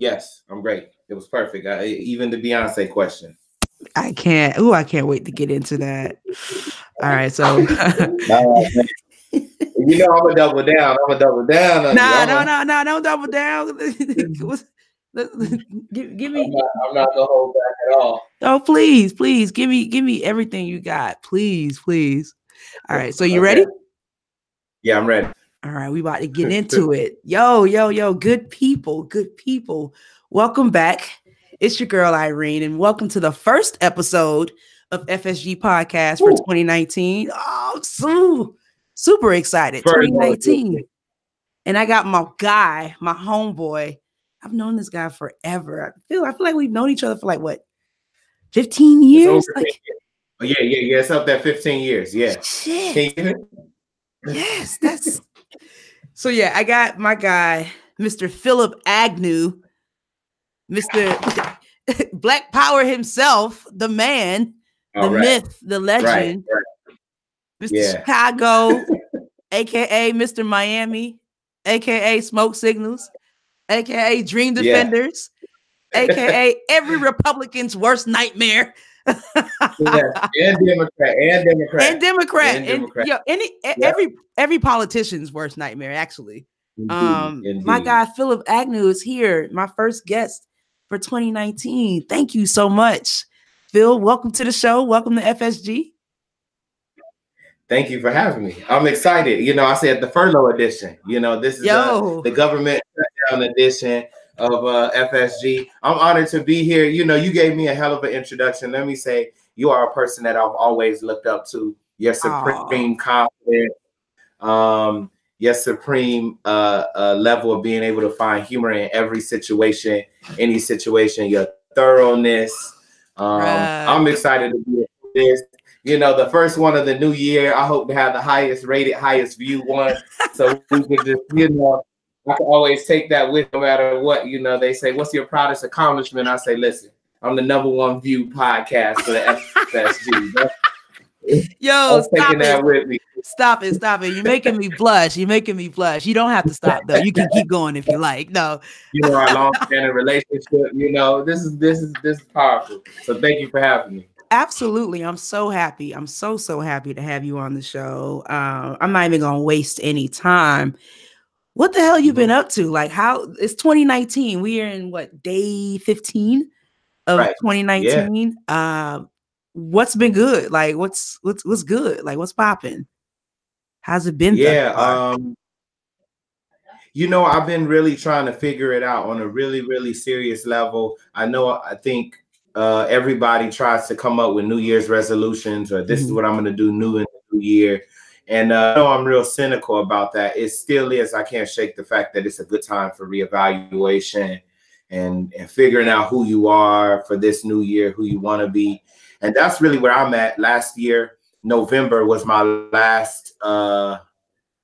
Yes, I'm great. It was perfect. Even the Beyonce question. I can't. Ooh, I can't wait to get into that. All right, so No, man. You know I'm gonna double down. I'm gonna double down on you. nah, no, no, no, don't double down. Give me. I'm not gonna hold back at all. Oh, please, please, give me everything you got, please, please. All right, so you Okay. ready? Yeah, I'm ready. All right, we about to get into it. Yo, yo, yo, good people, good people. Welcome back. It's your girl Irene, and welcome to the first episode of FSG Podcast for Woo. 2019. Oh, super excited. First one. 2019. And I got my guy, my homeboy. I've known this guy forever. I feel like we've known each other for like what, 15 It's years? over 10 Like, years. Oh, yeah. It's up there 15 years. Yeah. shit. Yes, that's so. Yeah, I got my guy, Mr. Philip Agnew, Mr. Black Power himself, the man, the myth, the legend, Right. Mr. Yeah. Chicago, aka Mr. Miami, aka Smoke Signals, aka Dream Defenders, aka every Republican's worst nightmare. Yes. And Democrat. And yo, every politician's worst nightmare, actually. Indeed. My guy Philip Agnew is here, my first guest for 2019. Thank you so much, Phil. Welcome to the show. Welcome to FSG. Thank you for having me. I'm excited. You know, I said the furlough edition. You know, this is the government shutdown edition of FSG. I'm honored to be here. You know, you gave me a hell of an introduction. Let me say, you are a person that I've always looked up to. Your supreme confidence, your supreme level of being able to find humor in every situation, any situation, your thoroughness. I'm excited to be here for this. You know, the first one of the new year, I hope to have the highest rated, highest view one. So we could just, you know, I can always take that with no matter what. You know, they say, what's your proudest accomplishment? I say, listen, I'm the #1 view podcast for the FSG. Yo, taking that with me. Stop it. You're making me blush. You don't have to stop though. You can keep going if you like. No. You know, our long-standing relationship, you know, this is powerful. So thank you for having me. Absolutely. I'm so happy. I'm so happy to have you on the show. I'm not even going to waste any time. What the hell you been up to? Like, how it's 2019. We are in what, day 15 of 2019? Yeah. What's been good? Like, what's good? Like, what's popping? How's it been? Yeah. You know, I've been really trying to figure it out on a really, really serious level. I think everybody tries to come up with New Year's resolutions, or this is what I'm going to do new in the new year. And I know I'm real cynical about that. It still is. I can't shake the fact that it's a good time for reevaluation and figuring out who you are for this new year, who you want to be. And that's really where I'm at. Last year, November was my last,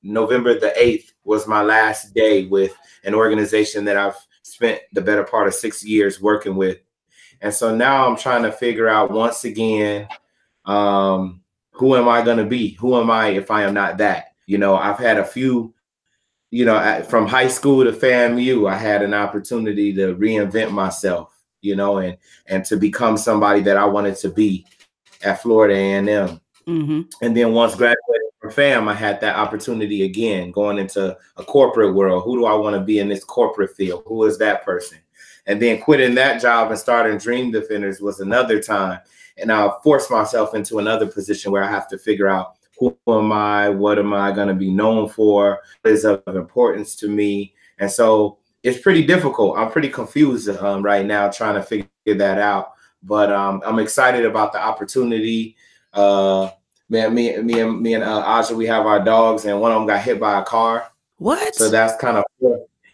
November the 8th was my last day with an organization that I've spent the better part of 6 years working with. And so now I'm trying to figure out once again, who am I going to be? Who am I if I am not that? You know, I've had a few, you know, from high school to FAMU, I had an opportunity to reinvent myself, you know, and to become somebody that I wanted to be at Florida A&M. And then once graduated from FAM, I had that opportunity again, going into a corporate world. Who do I want to be in this corporate field? Who is that person? And then quitting that job and starting Dream Defenders was another time. And I forced myself into another position where I have to figure out, who am I? What am I going to be known for? What is of importance to me? And so it's pretty difficult. I'm pretty confused right now trying to figure that out. But I'm excited about the opportunity. Man, me and Aja, we have our dogs, and one of them got hit by a car. What? So that's kind of,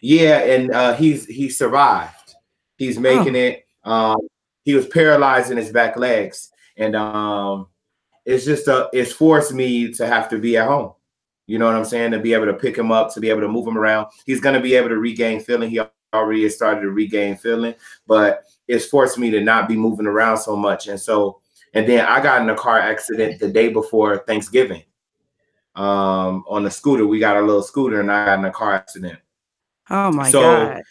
yeah. And he survived. He's making it. He was paralyzed in his back legs, and it's forced me to have to be at home. You know what I'm saying? To be able to pick him up, to be able to move him around. He's going to be able to regain feeling. He already has started to regain feeling, but it's forced me to not be moving around so much. And then I got in a car accident the day before Thanksgiving. On a scooter. We got a little scooter, and I got in a car accident. Oh my God.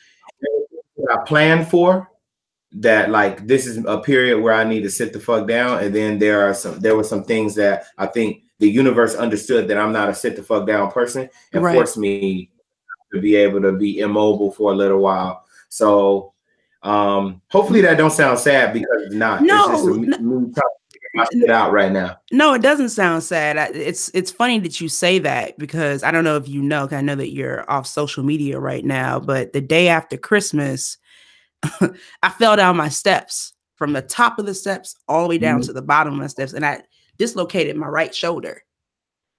that I planned for, that like this is a period where I need to sit the fuck down. And then there were some things that I think the universe understood that I'm not a sit the fuck down person and Right. forced me to be able to be immobile for a little while. So hopefully that don't sound sad, because it's not. It's just me trying to figure my shit out right now. No, it doesn't sound sad. It's funny that you say that, because I don't know if you know, 'cause I know that you're off social media right now, but the day after Christmas, I fell down my steps from the top of the steps all the way down to the bottom of my steps, and I dislocated my right shoulder.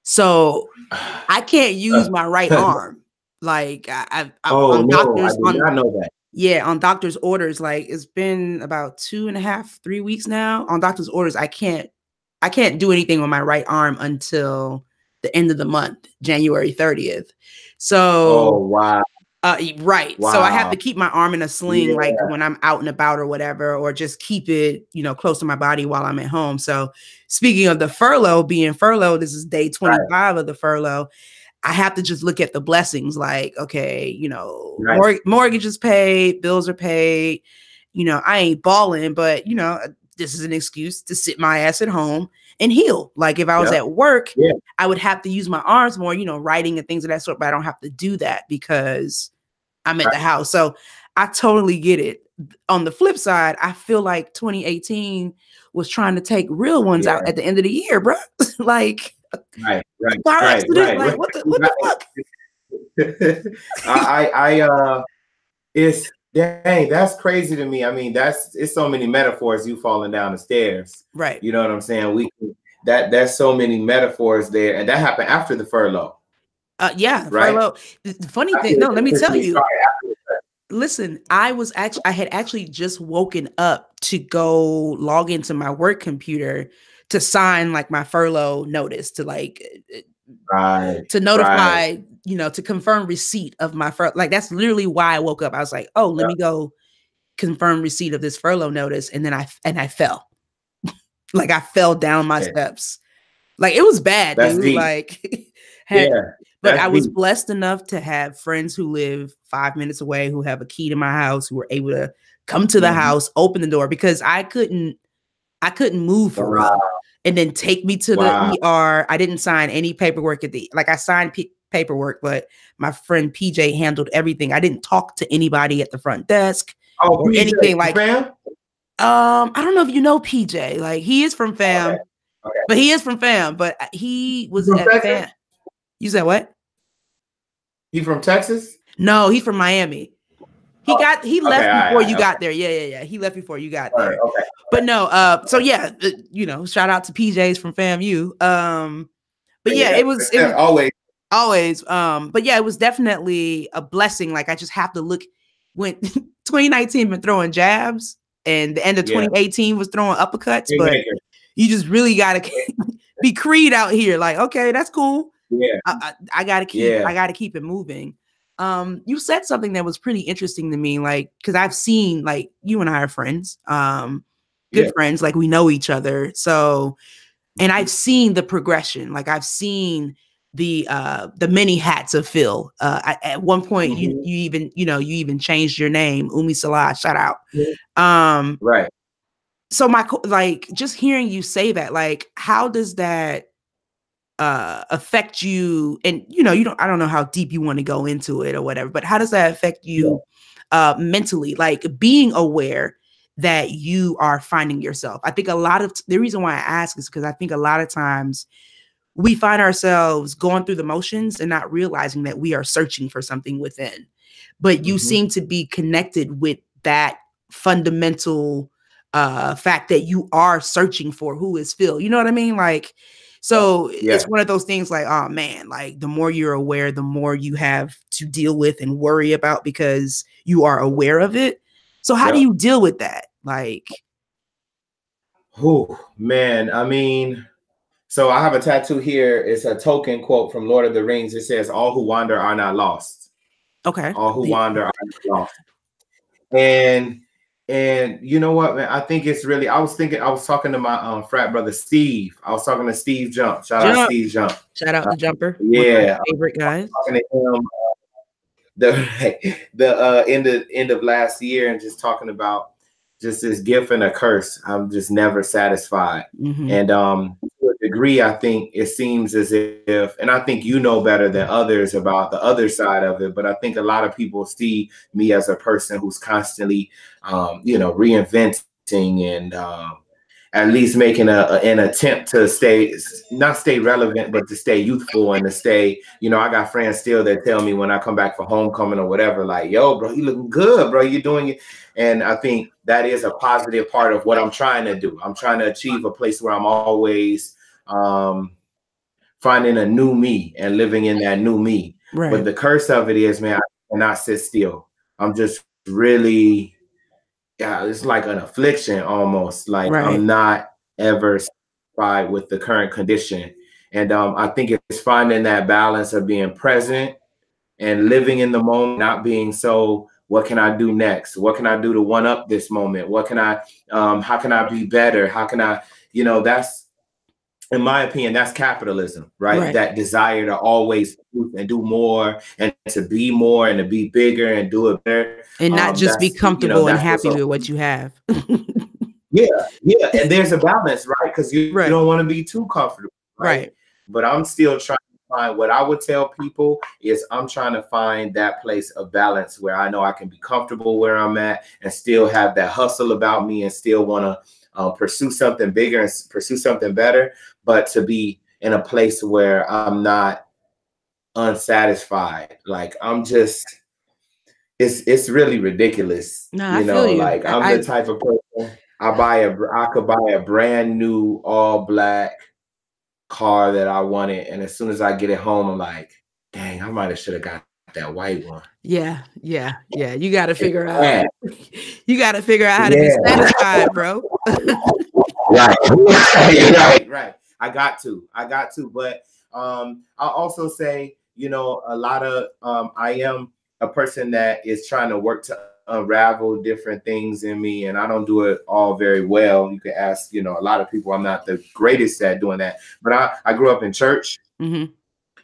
So I can't use my right arm. Like on doctors, I did not know that. Yeah, on doctor's orders, like it's been about 2.5, 3 weeks now. On doctor's orders, I can't do anything on my right arm until the end of the month, January 30th. So, wow. Right. Wow. So I have to keep my arm in a sling, like when I'm out and about or whatever, or just keep it, close to my body while I'm at home. So speaking of the furlough, being furloughed, this is day 25 of the furlough. I have to just look at the blessings, like, okay, mortgage is paid, bills are paid. I ain't balling, but this is an excuse to sit my ass at home and heal. Like if I was at work, I would have to use my arms more, writing and things of that sort, but I don't have to do that because I'm at the house. So I totally get it. On the flip side, I feel like 2018 was trying to take real ones out at the end of the year, bro. Like, right. Like, what the fuck? It's dang, that's crazy to me. I mean, it's so many metaphors, you falling down the stairs. Right. You know what I'm saying? There's so many metaphors there, and that happened after the furlough. Yeah, right. Furlough. The funny thing, no, let me tell you. Listen, I had actually just woken up to go log into my work computer to sign like my furlough notice, to like to notify, to confirm receipt of my furlough. Like that's literally why I woke up. I was like, oh, let me go confirm receipt of this furlough notice, and then I fell. Like I fell down my steps. Like it was bad, that's dude. Deep. Like but I was blessed enough to have friends who live 5 minutes away, who have a key to my house, who were able to come to the house, open the door, because I couldn't move for real. And then take me to the ER. I didn't sign any paperwork I signed paperwork, but my friend PJ handled everything. I didn't talk to anybody at the front desk or PJ, anything like fam? I don't know if you know PJ. Like he is from fam. Okay. But he is from fam, but he was at Texas? fam. You said what? He from Texas? No, he's from Miami. He left before you got there. Yeah. He left before you got there. Okay. But no, so yeah, shout out to PJs from FAMU. But yeah, it was always. But yeah, it was definitely a blessing. Like I just have to look when 2019 been throwing jabs and the end of 2018 was throwing uppercuts, but you just really gotta be Creed out here. Like, okay, that's cool. Yeah, I gotta keep it moving. You said something that was pretty interesting to me, like because I've seen, like, you and I are friends, good friends, like we know each other. So, and I've seen the progression. Like I've seen the many hats of Phil. At one point, you even changed your name, Umi Salah. Shout out. Right. So just hearing you say that, like, how does that affect you? And I don't know how deep you want to go into it or whatever, but how does that affect you mentally? Like being aware that you are finding yourself. I think a lot of the reason why I ask is because I think a lot of times we find ourselves going through the motions and not realizing that we are searching for something within. But you seem to be connected with that fundamental fact that you are searching for who is Phil. You know what I mean? Like, so it's one of those things like, oh man, like the more you're aware, the more you have to deal with and worry about because you are aware of it. So how do you deal with that? Like, oh man, I mean, so I have a tattoo here. It's a token quote from Lord of the Rings. It says, "All who wander are not lost." Okay. All who wander are not lost. And you know what, man? I think it's really, I was talking to my frat brother, Steve. I was talking to Steve Jump. Shout out Steve Jump. Shout out to Jumper. Yeah. Favorite guys. Talking to him. the end of last year, and just talking about just this gift and a curse. I'm just never satisfied. Mm-hmm. And to a degree, I think it seems as if, and I think you know better than others about the other side of it, but I think a lot of people see me as a person who's constantly, reinventing and at least making an attempt to not stay relevant, but to stay youthful and to stay, I got friends still that tell me when I come back for homecoming or whatever, like, yo, bro, you looking good, bro, you doing it. And I think that is a positive part of what I'm trying to do. I'm trying to achieve a place where I'm always finding a new me and living in that new me. Right. But the curse of it is, man, I cannot sit still. I'm just really, yeah, it's like an affliction almost. Like Right. I'm not ever satisfied with the current condition. And I think it's finding that balance of being present and living in the moment, not being so, what can I do next? What can I do to one up this moment? How can I be better? How can I, that's, in my opinion, that's capitalism, right? Right. That desire to always do more and to be more and to be bigger and do it better. And not just be That's, comfortable and that's what's happy up. with what you have. Yeah. And there's a balance, right? Because you Right. don't want to be too comfortable, right? But I'm still trying to find, what I would tell people is I'm trying to find that place of balance where I know I can be comfortable where I'm at and still have that hustle about me and still want to pursue something bigger and pursue something better, but to be in a place where I'm not unsatisfied. Like I'm just, it's really ridiculous. No, I feel you. Like I'm the type of person, I could buy a brand new all black car that I wanted, and as soon as I get it home, I'm like, dang, I might have should have got that white one. Yeah. You got to figure out. You got to figure out how to be satisfied, bro. Right. I got to. But I'll also say, a lot of I am a person that is trying to work to unravel different things in me, and I don't do it all very well. You could ask, a lot of people. I'm not the greatest at doing that, but I grew up in church,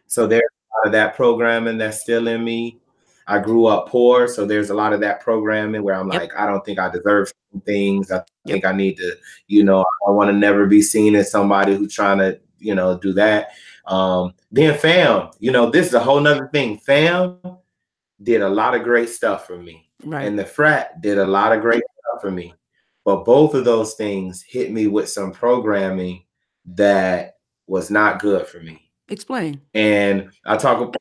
so there's a lot of that programming that's still in me. I grew up poor, so there's a lot of that programming where I'm like, I don't think I deserve some things. I think I need to, I want to never be seen as somebody who's trying to, do that. Then fam, this is a whole nother thing. Fam did a lot of great stuff for me. Right. And the frat did a lot of great stuff for me. But both of those things hit me with some programming that was not good for me. Explain. And I talk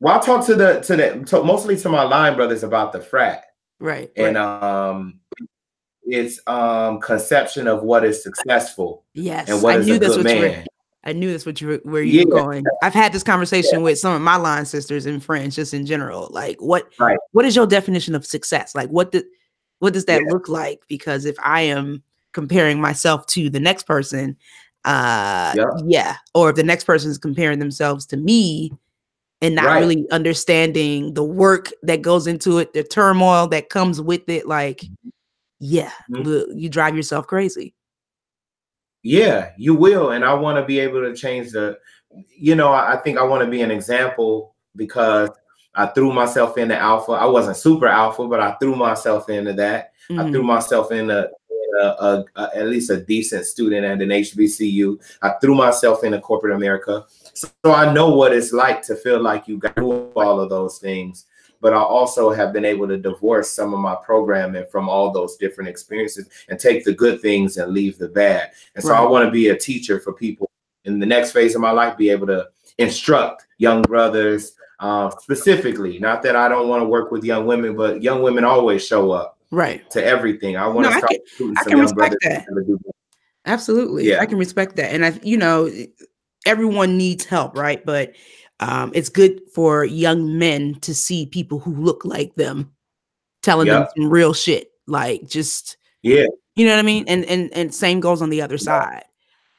mostly to my line brothers about the frat. Right. And it's conception of what is successful. Yes. And what is a good man. I knew that's where you were going. I've had this conversation with some of my line sisters and friends, just in general. Like, what is your definition of success? Like, what does that look like? Because if I am comparing myself to the next person, or if the next person is comparing themselves to me and not really understanding the work that goes into it, the turmoil that comes with it, like, you drive yourself crazy. Yeah, you will. And I want to be able to change I think I want to be an example, because I threw myself into alpha. I wasn't super alpha, but I threw myself into that. I threw myself into at least a decent student at an HBCU. I threw myself into corporate America. So I know what it's like to feel like you got to do all of those things. But I also have been able to divorce some of my programming from all those different experiences and take the good things and leave the bad. And so I want to be a teacher for people in the next phase of my life, be able to instruct young brothers specifically. Not that I don't want to work with young women, but young women always show up to everything. I want to start recruiting some young brothers. Absolutely. I can respect that. And everyone needs help, right? But it's good for young men to see people who look like them telling them some real shit. Like, just, you know what I mean? And same goes on the other side.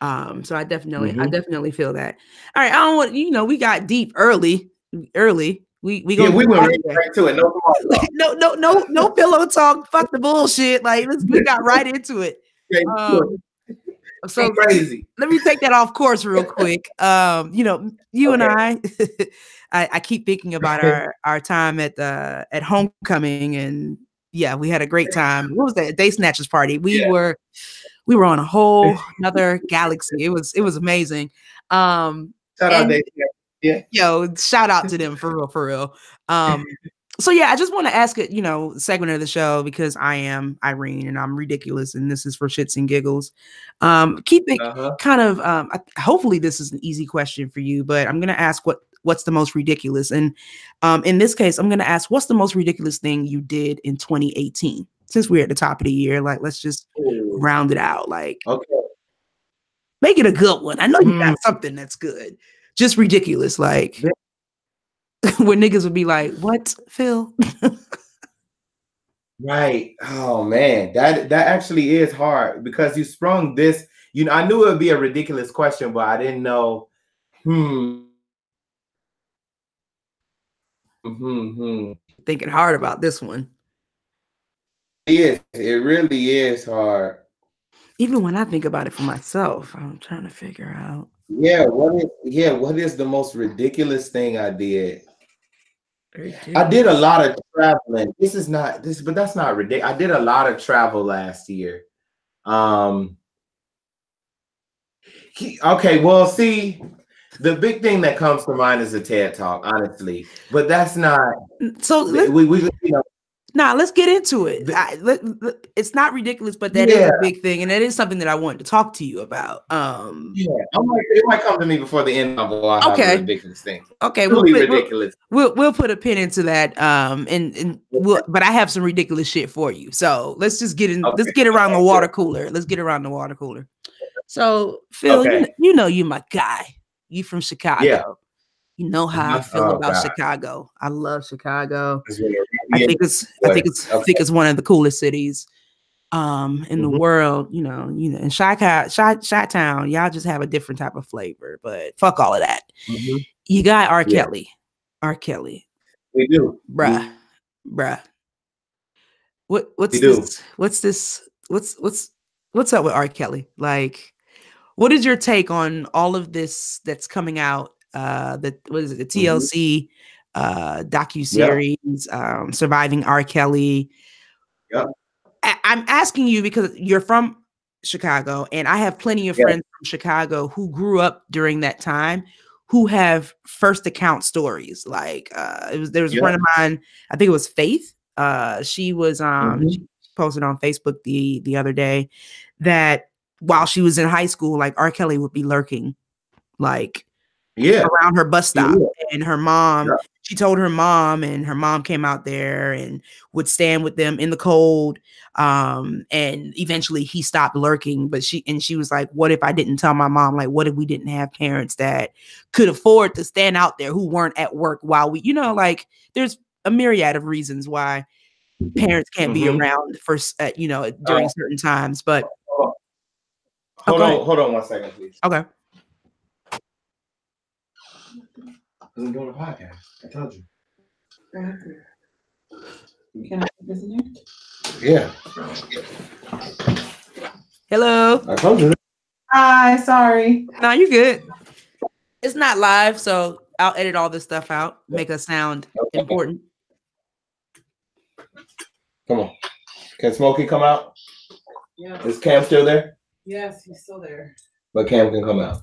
So I definitely feel that. All right. I don't want, we got deep early. We went right to it. No pillow talk. Fuck the bullshit. Like, we got right into it. So crazy. let me take that off course real quick. You know, you and I keep thinking about our time at homecoming, and yeah, we had a great time. What was that? Day snatchers party. We were on a whole another galaxy. It was amazing. Shout out, And Dave. Yeah. yo, shout out to them for real, for real. So yeah, I just want to ask it, you know, segment of the show because I am Irene and I'm ridiculous, and this is for shits and giggles. Keep it kind of. Hopefully, this is an easy question for you, but I'm gonna ask what's the most ridiculous, and in this case, I'm gonna ask what's the most ridiculous thing you did in 2018. Since we're at the top of the year, like let's just round it out. Like, make it a good one. I know you got something that's good, just ridiculous, like. Where niggas would be like, "What, Phil?" Right. Oh man, that actually is hard because you sprung this. You know, I knew it would be a ridiculous question, but I didn't know. Thinking hard about this one. It really is hard. Even when I think about it for myself, I'm trying to figure out. Yeah. What is the most ridiculous thing I did? I did a lot of traveling. But that's not ridiculous. I did a lot of travel last year. Okay, well, see, the big thing that comes to mind is a TED Talk, honestly. But that's not. So we you know. Nah, let's get into it. It's not ridiculous, but that is a big thing, and that is something that I wanted to talk to you about. It might come to me before the end of a ridiculous thing. Okay, ridiculous. We'll put a pin into that. But I have some ridiculous shit for you. So let's just get in. Okay. Let's get around the water cooler. Let's get around the water cooler. So Phil, you know you my guy. You from Chicago. Yeah. You know how I feel about Chicago. I love Chicago. I think it's one of the coolest cities in the world. You know, in Chi-Town, y'all just have a different type of flavor. But fuck all of that. You got R. Kelly. R. Kelly. We do. Bruh. What's this? What's up with R. Kelly? Like, what is your take on all of this that's coming out? The TLC docuseries, Surviving R. Kelly. I'm asking you because you're from Chicago, and I have plenty of friends from Chicago who grew up during that time who have first account stories. Like there was a friend of mine, I think it was Faith. She was she posted on Facebook the other day that while she was in high school, like R. Kelly would be lurking, like around her bus stop, and her mom. She told her mom, and her mom came out there and would stand with them in the cold. And eventually he stopped lurking, but she was like, what if I didn't tell my mom? Like, what if we didn't have parents that could afford to stand out there who weren't at work while we, like, there's a myriad of reasons why parents can't be around for, during certain times, but hold on 1 second, please. Okay. I'm doing a podcast. I told you. Can I put this in there? Yeah. Hello. I told you. Hi, sorry. No, you're good. It's not live, so I'll edit all this stuff out, make us sound important. Come on. Can Smokey come out? Yeah. Is Cam still there? Yes, he's still there. But Cam can come out.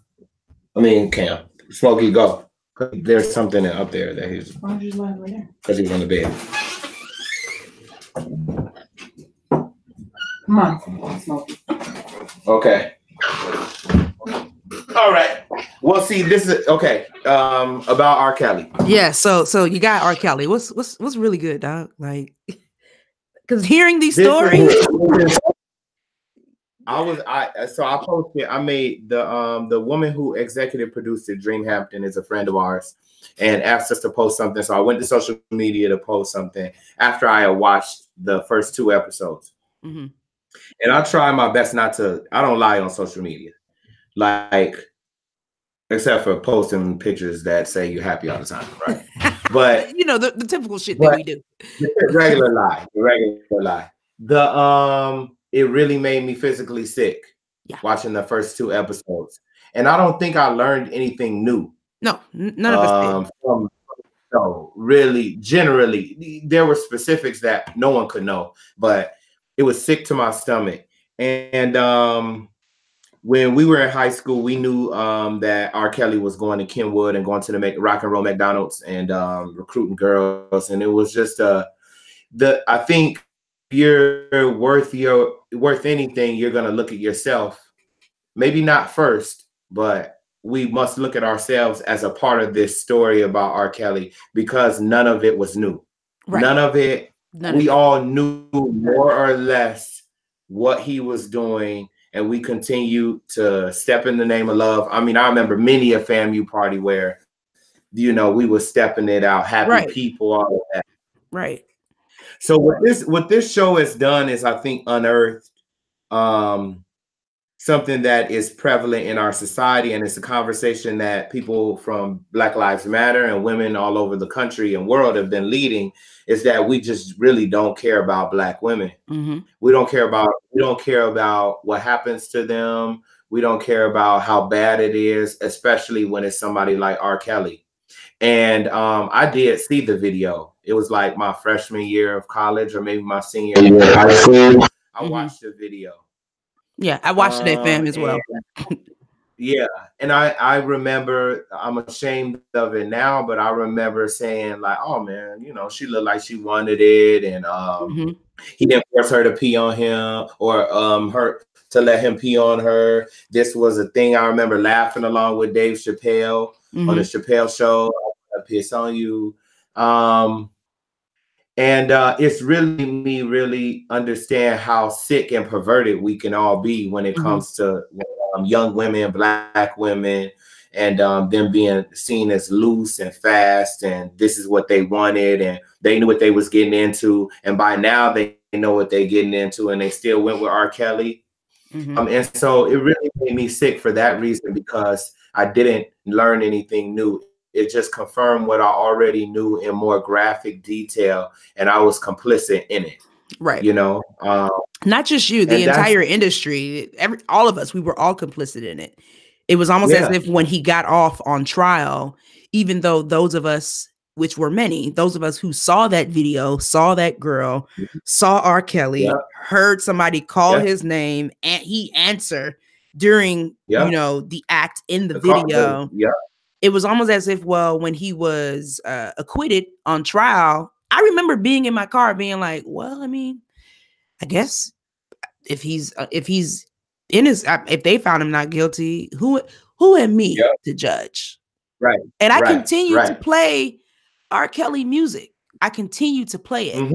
I mean, Cam. Smokey, go. There's something up there that he's. Why don't you just lie right there? Because he's on the bed. Come on, Smokey. Okay. All right. Well, see, this is okay. About R. Kelly. Yeah. So you got R. Kelly. What's really good, dog? Like, because hearing these stories. I posted. I made the woman who executive produced it, Dream Hampton, is a friend of ours, and asked us to post something. So I went to social media to post something after I had watched the first 2 episodes. And I try my best not to. I don't lie on social media, like except for posting pictures that say you're happy all the time, right? But the typical shit that we do. The regular lie. It really made me physically sick. Yeah. watching the first 2 episodes. And I don't think I learned anything new. No, none of us did. From so really, generally, there were specifics that no one could know, but it was sick to my stomach. And when we were in high school, we knew that R. Kelly was going to Kenwood and going to the Rock and Roll McDonald's and recruiting girls, and it was just I think you're worth anything, you're gonna look at yourself. Maybe not first, but we must look at ourselves as a part of this story about R. Kelly, because none of it was new. Right. None of it. We all knew more or less what he was doing, and we continue to step in the name of love. I mean, I remember many a FAMU party where, we were stepping it out, happy people, all of that. Right. So what this show has done is, I think, unearthed something that is prevalent in our society, and it's a conversation that people from Black Lives Matter and women all over the country and world have been leading, is that we just really don't care about Black women. Mm-hmm. We don't care about what happens to them. We don't care about how bad it is, especially when it's somebody like R. Kelly. And I did see the video. It was like my freshman year of college, or maybe my senior year of high school. I watched the video. Yeah, I watched it at FAM as well. Yeah, and I remember, I'm ashamed of it now, but I remember saying like, oh man, she looked like she wanted it, and he didn't force her to pee on him, or her to let him pee on her. This was a thing. I remember laughing along with Dave Chappelle on the Chappelle show. I piss on you. And it's really me really understand how sick and perverted we can all be when it comes to young women, Black women, and them being seen as loose and fast, and this is what they wanted, and they knew what they was getting into, and by now they know what they're getting into, and they still went with R. Kelly. And so it really made me sick for that reason, because I didn't learn anything new. It just confirmed what I already knew in more graphic detail, and I was complicit in it. Right. Not just you, the entire industry, all of us, we were all complicit in it. It was almost as if when he got off on trial, even though those of us, which were many, those of us who saw that video, saw that girl, saw R. Kelly, heard somebody call his name, and he answered during, the act in the video. It was almost as if, when he was acquitted on trial, I remember being in my car being like, well, I mean, I guess if they found him not guilty, who am me to judge? Right. And I continue to play R. Kelly music. I continue to play it.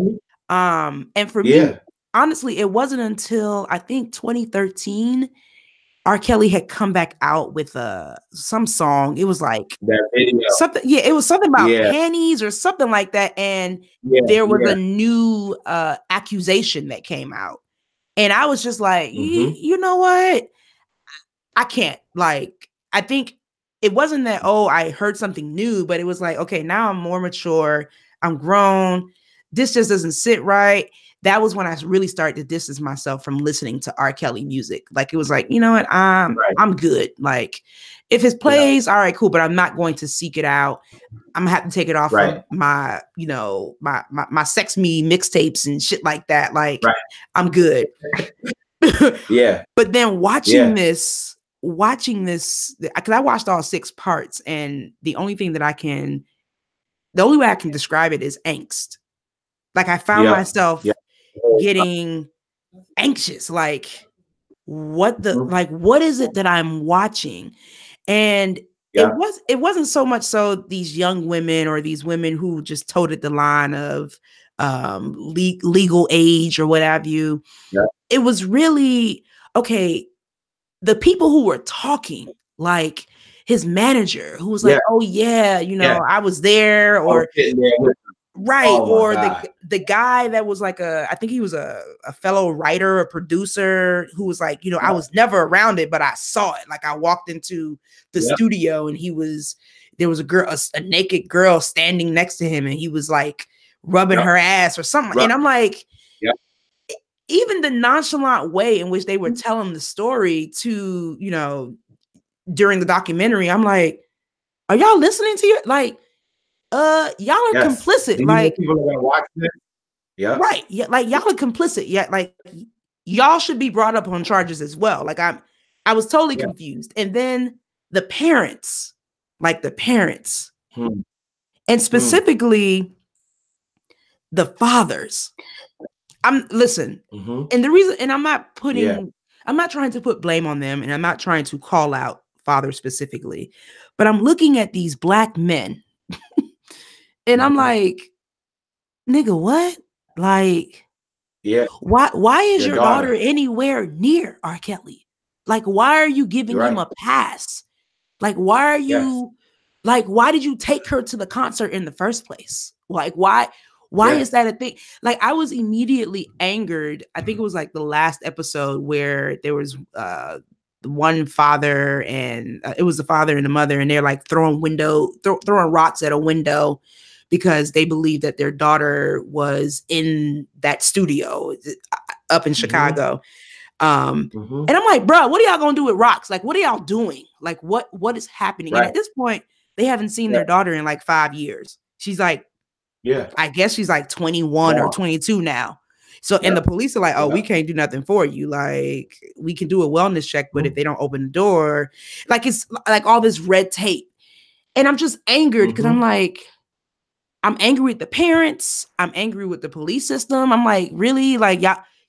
And for me, honestly, it wasn't until I think 2013 R. Kelly had come back out with some song. It was like that video. Something, it was something about panties or something like that. And there was a new accusation that came out. And I was just like, you know what? I can't. Like, I think it wasn't that, I heard something new, but it was like, okay, now I'm more mature. I'm grown. This just doesn't sit right. That was when I really started to distance myself from listening to R. Kelly music. Like, it was like, you know what? I'm good. Like, if it plays, all right, cool, but I'm not going to seek it out. I'm gonna have to take it off from my, my sex me mixtapes and shit like that. Like, I'm good. But then watching this, because I watched all 6 parts, and the only way I can describe it is angst. Like, I found myself getting anxious. Like, what is it that I'm watching? And it wasn't so much so these young women or these women who just toted the line of legal age or what have you. It was really, okay, the people who were talking, like his manager, who was like, I was there, or the guy that was like I think he was a fellow writer, a producer, who was like, I was never around it, but I saw it. Like, I walked into the studio, and there was a naked girl standing next to him, and he was like rubbing her ass or something. And I'm like, even the nonchalant way in which they were telling the story to, you know, during the documentary, I'm like, are y'all listening to your, like, y'all are Yes. complicit. Do you know Like, people are gonna watch this? Yeah. right. Yeah, like y'all are complicit. Yeah, like y'all should be brought up on charges as well. Like I was totally Yeah. confused. And then the parents, like the parents, Hmm. and specifically the fathers. Listen, Mm-hmm. and the reason, and Yeah. I'm not trying to put blame on them, and I'm not trying to call out fathers specifically, but I'm looking at these Black men, and I'm Mhm. like, nigga, what? Like, Yeah. why is Your your daughter daughter. anywhere near R. Kelly? Like, why are you You're giving him right. a pass? Like, why are Yes. you like, why did you take her to the concert in the first place? Like, why is Yes. that a thing? Like, I was immediately angered. I think it was like the last episode where there was one father, and it was the father and the mother, and they're like throwing rocks at a window because they believe that their daughter was in that studio up in Mm-hmm. Chicago. Mm-hmm. And I'm like, bro, what are y'all gonna do with rocks? Like, what are y'all doing? Like, what is happening? And Right. at this point, they haven't seen Yeah. their daughter in like 5 years. She's like, Yeah. I guess she's like 21 or Wow. 22 now. So, and Yeah. the police are like, oh, we Yeah. can't do nothing for you. Like, we can do a wellness check, but if they don't open the door, like, it's like all this red tape. And I'm just angered because I'm Mm-hmm. like, I'm angry with the parents. I'm angry with the police system. I'm like, really? Like,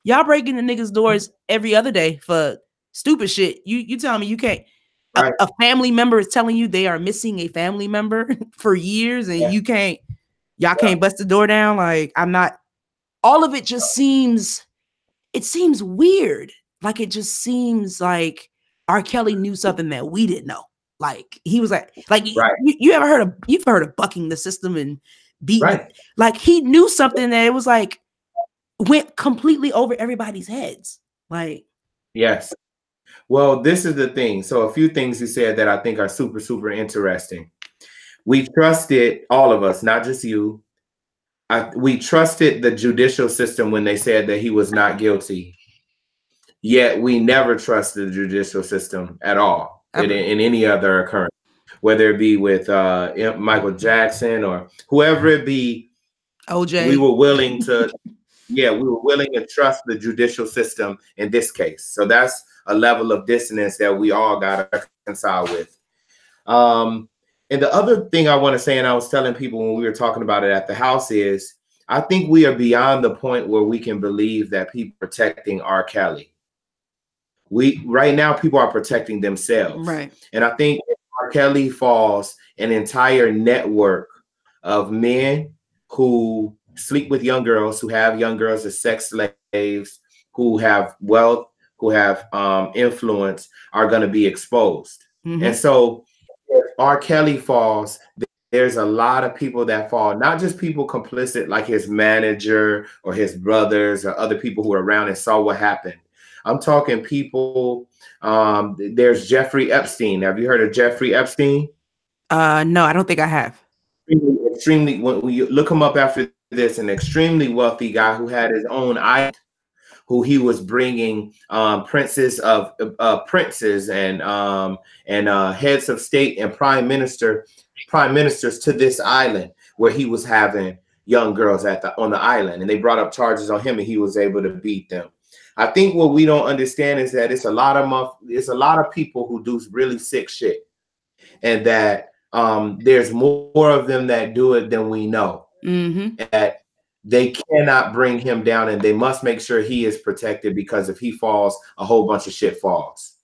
y'all breaking the niggas' doors every other day for stupid shit. You telling me you can't, Right. a family member is telling you they are missing a family member for years, and Yeah. y'all Yeah. can't bust the door down. Like, I'm not, all of it just seems, it seems weird. Like, it just seems like R. Kelly knew something that we didn't know. Like, he was like Right. you've heard of bucking the system and beating, Right. like he knew something that it was like went completely over everybody's heads. Like, Yes. Well, this is the thing. So a few things you said that I think are super, super interesting. We trusted, all of us, not just you. We trusted the judicial system when they said that he was not guilty. Yet we never trusted the judicial system at all in any other occurrence, whether it be with Michael Jackson or whoever it be. OJ. We were willing to, we were willing to trust the judicial system in this case. So that's a level of dissonance that we all got to reconcile with. And the other thing I want to say, and I was telling people when we were talking about it at the house, is I think we are beyond the point where we can believe that people are protecting R. Kelly. Right now, people are protecting themselves. Right. And I think if R. Kelly falls, an entire network of men who sleep with young girls, who have young girls as sex slaves, who have wealth, who have influence, are going to be exposed. Mm-hmm. And so if R. Kelly falls, there's a lot of people that fall, not just people complicit like his manager or his brothers or other people who were around and saw what happened. I'm talking people. There's Jeffrey Epstein. Have you heard of Jeffrey Epstein? No, I don't think I have. Extremely, when you look him up after this, an extremely wealthy guy who had his own island, who he was bringing princes and heads of state and prime ministers to this island where he was having young girls on the island, and they brought up charges on him, and he was able to beat them. I think what we don't understand is that it's a lot of people who do really sick shit, and that there's more of them that do it than we know. Mm-hmm. That they cannot bring him down, and they must make sure he is protected, because if he falls, a whole bunch of shit falls.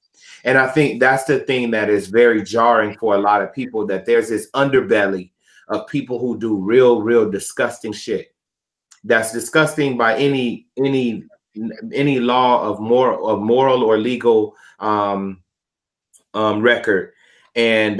And I think that's the thing that is very jarring for a lot of people, that there's this underbelly of people who do real disgusting shit. That's disgusting by any law of moral or legal record. And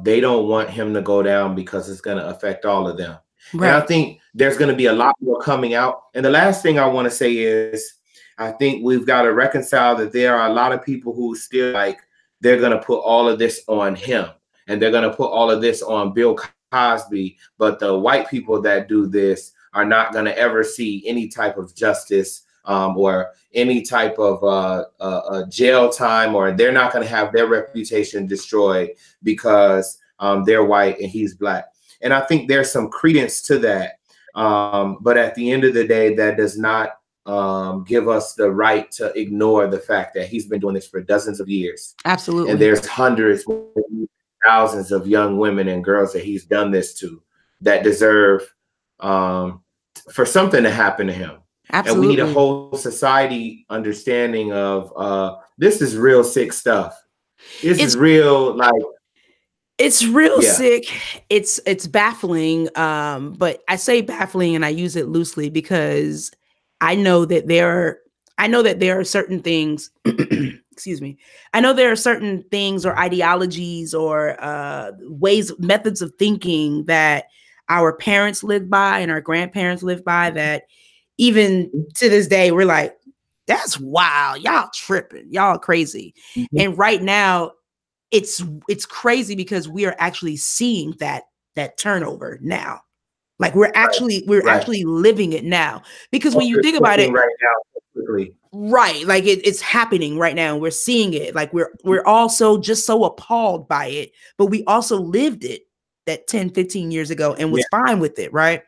they don't want him to go down because it's going to affect all of them. Right. And I think there's going to be a lot more coming out. And the last thing I want to say is, I think we've got to reconcile that there are a lot of people who still like, they're going to put all of this on him, and they're going to put all of this on Bill Cosby. But the white people that do this are not going to ever see any type of justice or any type of jail time, or they're not going to have their reputation destroyed because they're white and he's black. And I think there's some credence to that. But at the end of the day, that does not give us the right to ignore the fact that he's been doing this for dozens of years. Absolutely. And there's hundreds, thousands of young women and girls that he's done this to that deserve for something to happen to him. Absolutely. And we need a whole society understanding of this is real sick stuff. This is real, like, it's real sick. It's baffling. But I say baffling and I use it loosely because I know that there are certain things, excuse me. I know there are certain things or ideologies or methods of thinking that our parents lived by and our grandparents lived by that even to this day, we're like, that's wild. Y'all tripping. Y'all crazy. Mm-hmm. And right now, it's crazy because we are actually seeing that turnover now. Like we're actually living it now. Because when you think about it right now, right, like it's happening right now, and we're seeing it. Like we're also just so appalled by it, but we also lived it that 10, 15 years ago and was fine with it, right?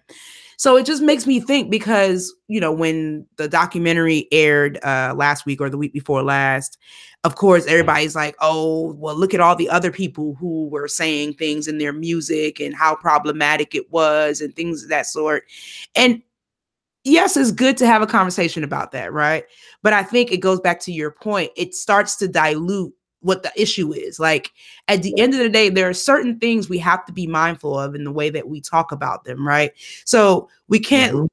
So it just makes me think because, you know, when the documentary aired last week or the week before last, of course, everybody's like, oh, well, look at all the other people who were saying things in their music and how problematic it was and things of that sort. And yes, it's good to have a conversation about that, right? But I think it goes back to your point. It starts to dilute what the issue is. Like at the end of the day, there are certain things we have to be mindful of in the way that we talk about them, right? So we can't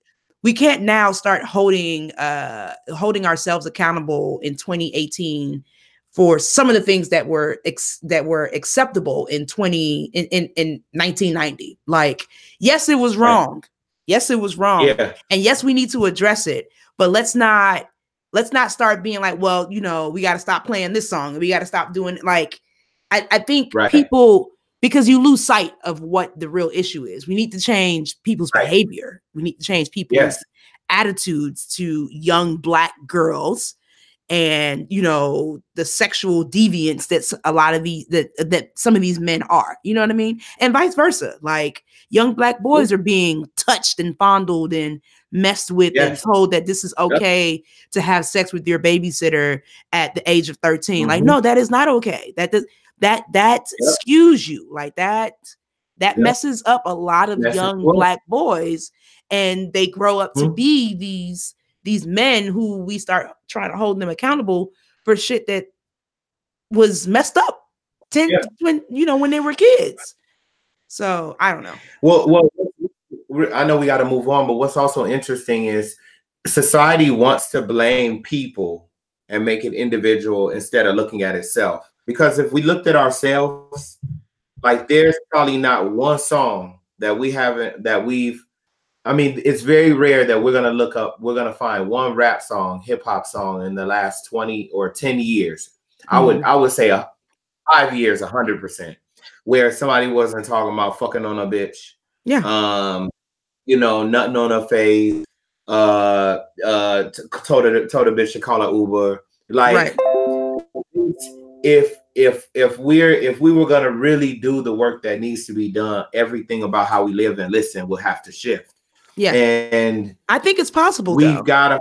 now start holding ourselves accountable in 2018 for some of the things that were acceptable in 1990. Like, yes, it was wrong. Yes, it was wrong. Yeah. And yes, we need to address it. But let's not start being like, well, you know, we got to stop playing this song. We got to stop doing it. Like, I think people, because you lose sight of what the real issue is. We need to change people's behavior. We need to change people's attitudes to young Black girls and, you know, the sexual deviance that a lot of that some of these men are, you know what I mean? And vice versa. Like young Black boys are being touched and fondled and messed with and told that this is okay to have sex with your babysitter at the age of 13. Like, no, that is not okay. That skews you like that. That messes up a lot of young Black boys, and they grow up to be these men who we start trying to hold them accountable for shit that was messed up when they were kids. So I don't know. Well, I know we got to move on, but what's also interesting is society wants to blame people and make it individual instead of looking at itself. Because if we looked at ourselves, like there's probably not one song that it's very rare that we're going to find one rap song, hip hop song in the last 20 or 10 years. I would say 5 years, 100%, where somebody wasn't talking about fucking on a bitch. Yeah. Nothing on her face. Told a bitch to call her Uber. Like, if we were gonna really do the work that needs to be done, everything about how we live and listen will have to shift. Yeah, and I think it's possible. We've got to.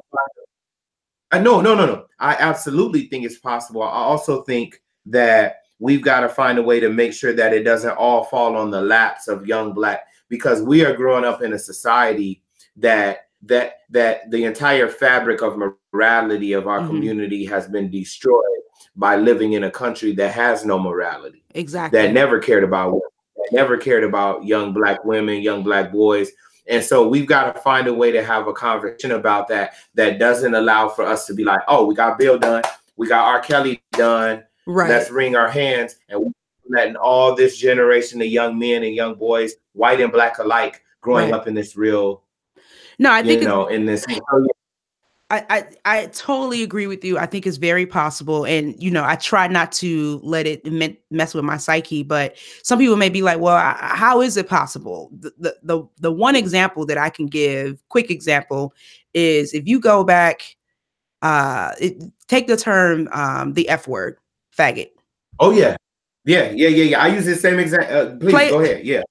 No. I absolutely think it's possible. I also think that we've got to find a way to make sure that it doesn't all fall on the laps of young Black, because we are growing up in a society that the entire fabric of morality of our community has been destroyed by living in a country that has no morality. Exactly. That never cared about women, that never cared about young Black women, young Black boys. And so we've got to find a way to have a conversation about that doesn't allow for us to be like, oh, we got Bill done, we got R. Kelly done. Right. Let's wring our hands, and we're letting all this generation of young men and young boys, white and Black alike, growing up in this real. No, I think in this. I totally agree with you. I think it's very possible. And, I try not to let it mess with my psyche, but some people may be like, well, how is it possible? The one example that I can give, quick example, is if you go back take the term the F word, faggot. Oh yeah. I use the same exact. Please go ahead. Yeah.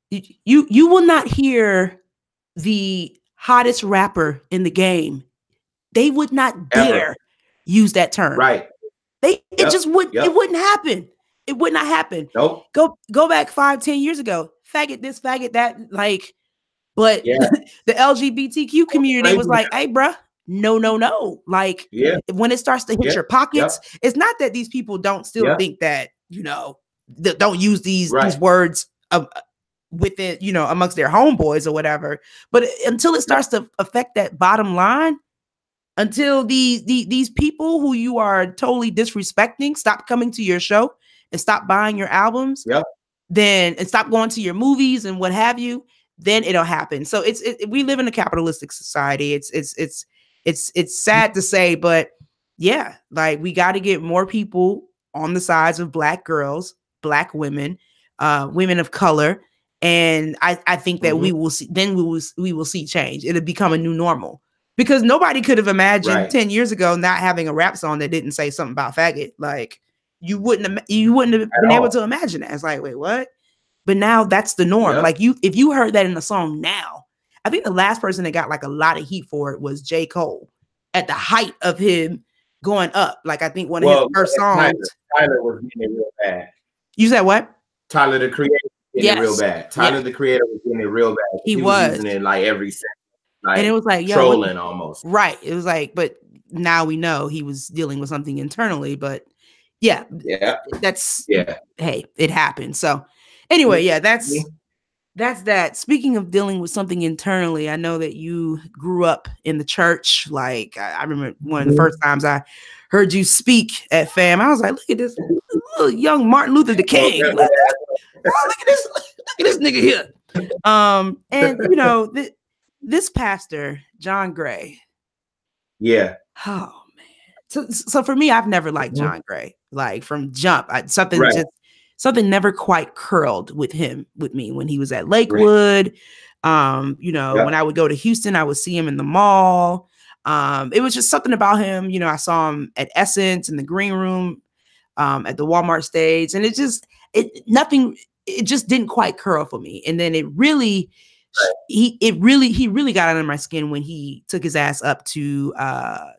You will not hear the hottest rapper in the game. They would not dare use that term. Right. It just wouldn't. It wouldn't happen. It would not happen. Nope. Go back 5-10 years ago. Faggot this, faggot that. Like, but the LGBTQ community was like, "Hey, bruh, no." Like, when it starts to hit your pockets, it's not that these people don't still think that, you know, don't use these words within, you know, amongst their homeboys or whatever. But until it starts to affect that bottom line, until these people who you are totally disrespecting stop coming to your show and stop buying your albums, then and stop going to your movies and what have you, then it'll happen. So we live in a capitalistic society. It's sad to say, but yeah, like we got to get more people on the sides of Black girls, Black women, women of color. And I think that we will see, then we will see change. It'll become a new normal, because nobody could have imagined 10 years ago not having a rap song that didn't say something about faggot. Like you wouldn't have been able to imagine that. It's like, wait, what? But now that's the norm. Like if you heard that in a song now, I think the last person that got like a lot of heat for it was J. Cole at the height of him going up. Like I think one of his first songs. Tyler was getting it real bad. You said what? Tyler the Creator was getting it real bad. Tyler the Creator was getting it real bad. He was using it like every second. Like, and it was like trolling almost. Right. It was like, but now we know he was dealing with something internally. But that's hey, it happened. So anyway, that's that. Speaking of dealing with something internally, I know that you grew up in the church. Like I remember one of the first times I heard you speak at FAM, I was like, look at this little young Martin Luther the King. Look at this nigga here. And you know, this pastor, John Gray. Yeah. Oh man. So for me, I've never liked John Gray. Like from jump, something never quite curled with me when he was at Lakewood. You know, when I would go to Houston, I would see him in the mall. It was just something about him. You know, I saw him at Essence in the green room, at the Walmart stage, and it just didn't quite curl for me. And then he really got under my skin when he took his ass up to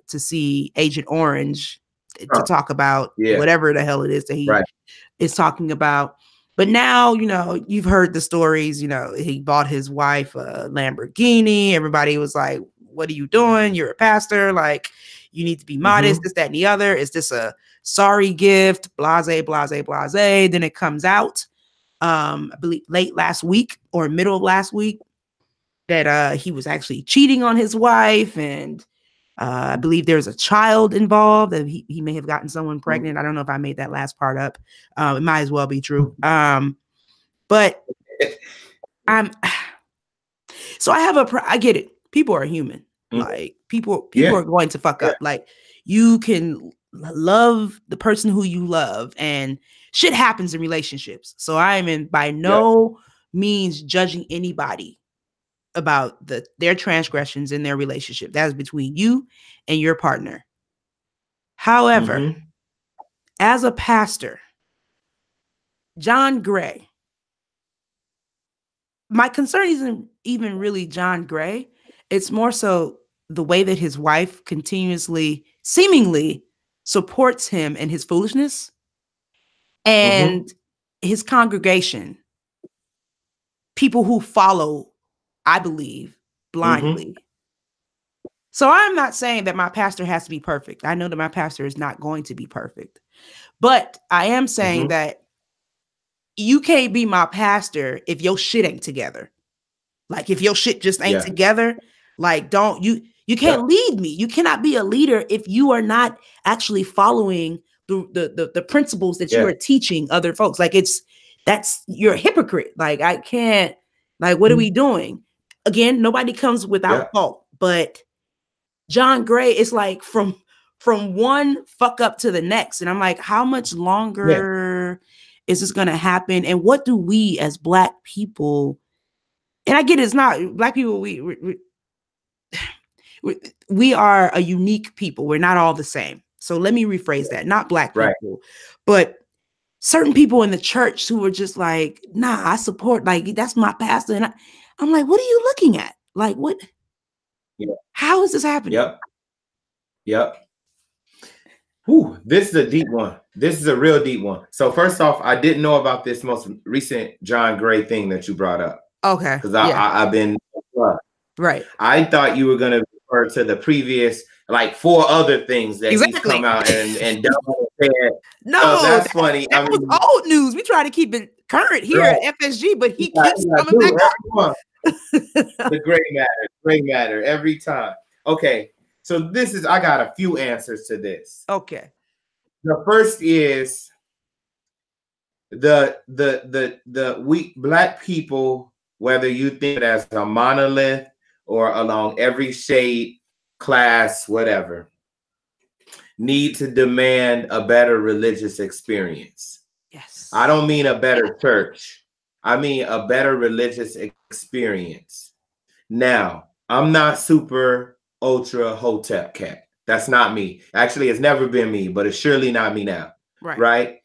see Agent Orange to talk about whatever the hell it is that he is talking about. But now, you know, you've heard the stories, you know, he bought his wife a Lamborghini. Everybody was like, what are you doing? You're a pastor. Like, you need to be modest, this, that, and the other. Is this a sorry gift? Blase, blase, blase. Then it comes out, I believe late last week or middle of last week, that he was actually cheating on his wife. And I believe there's a child involved, that he may have gotten someone pregnant. I don't know if I made that last part up. It might as well be true. But so I get it. People are human. Like people are going to fuck up. Like you can love the person who you love, and shit happens in relationships. So I am by no means judging anybody about their transgressions in their relationship. That is between you and your partner. However, as a pastor, John Gray, my concern isn't even really John Gray. It's more so the way that his wife continuously, seemingly supports him in his foolishness, and his congregation, people who follow, I believe, blindly. So I'm not saying that my pastor has to be perfect. I know that my pastor is not going to be perfect, but I am saying that you can't be my pastor if your shit ain't together. Like if your shit just ain't together, like you can't lead me. You cannot be a leader if you are not actually following the principles that you are teaching other folks. Like you're a hypocrite. Like I can't, like, what are we doing? Again, nobody comes without fault, but John Gray is like from one fuck up to the next. And I'm like, how much longer is this going to happen? And what do we as Black people, and I get it's not Black people, we are a unique people. We're not all the same. So let me rephrase that. Not Black Right. people, but certain people in the church who were just like, nah, I support, like, that's my pastor. And I'm like, what are you looking at? Like, what? Yeah. How is this happening? Yep. Whew, this is a deep one. This is a real deep one. So first off, I didn't know about this most recent John Gray thing that you brought up. Okay. Because I've been right. I thought you were going to refer to the previous like 4 other things that he's come out and done. No, that's funny. That was old news. We try to keep it current here at FSG, but he keeps coming back up. The gray matter every time. Okay, so I got a few answers to this. Okay. The first is we Black people, whether you think it as a monolith or along every shade, class, whatever, need to demand a better religious experience. Yes. I don't mean a better church. I mean a better religious experience. Now, I'm not super ultra hotep cat. That's not me. Actually, it's never been me, but it's surely not me now. Right?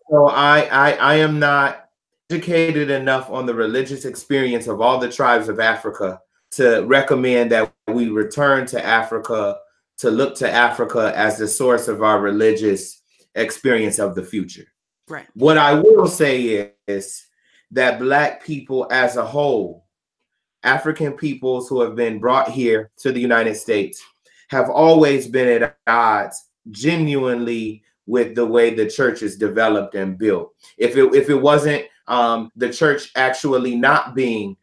So I am not educated enough on the religious experience of all the tribes of Africa to recommend that we return to Africa, to look to Africa as the source of our religious experience of the future. Right. What I will say is that Black people as a whole, African peoples who have been brought here to the United States, have always been at odds genuinely with the way the church is developed and built. If it wasn't the church actually not being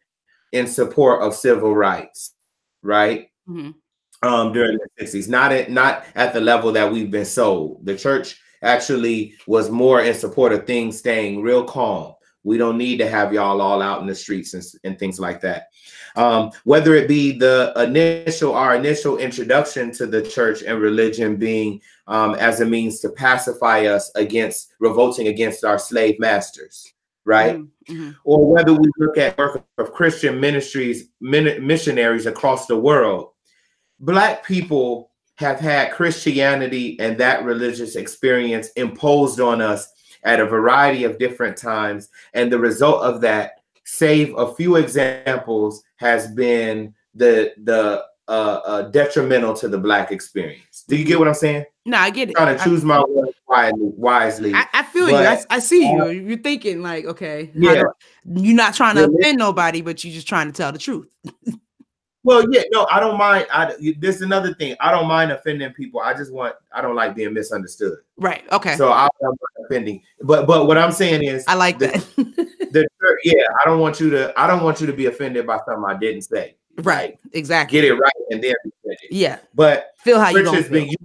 in support of civil rights, right? Mm-hmm. During the 60s, not at the level that we've been sold. The church actually was more in support of things staying real calm. We don't need to have y'all all out in the streets and things like that. Whether it be our initial introduction to the church and religion being as a means to pacify us against revolting against our slave masters, right? Mm-hmm. Or whether we look at work of Christian missionaries across the world, Black people have had Christianity and that religious experience imposed on us at a variety of different times. And the result of that, save a few examples, has been the detrimental to the Black experience. Do you get what I'm saying? No, I get it. I'm trying to choose my words wisely. I feel you. I see you. You're thinking like, okay, you're not trying to offend nobody, but you're just trying to tell the truth. Well, yeah, no, I don't mind. This is another thing. I don't mind offending people. I don't like being misunderstood. Right. Okay. So I'm not offending. But what I'm saying is, I like that. I don't want you to be offended by something I didn't say. Right. Like, exactly. Get it right and then be offended. Yeah. But feel how you gonna feel. Been used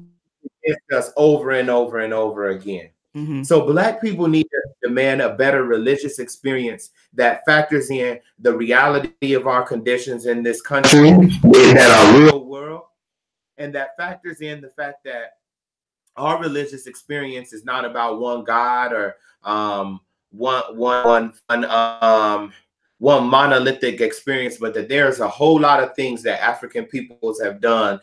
against us over and over and over again. Mm-hmm. So Black people need to demand a better religious experience that factors in the reality of our conditions in this country and our real world, and that factors in the fact that our religious experience is not about one God or one monolithic experience, but that there's a whole lot of things that African peoples have done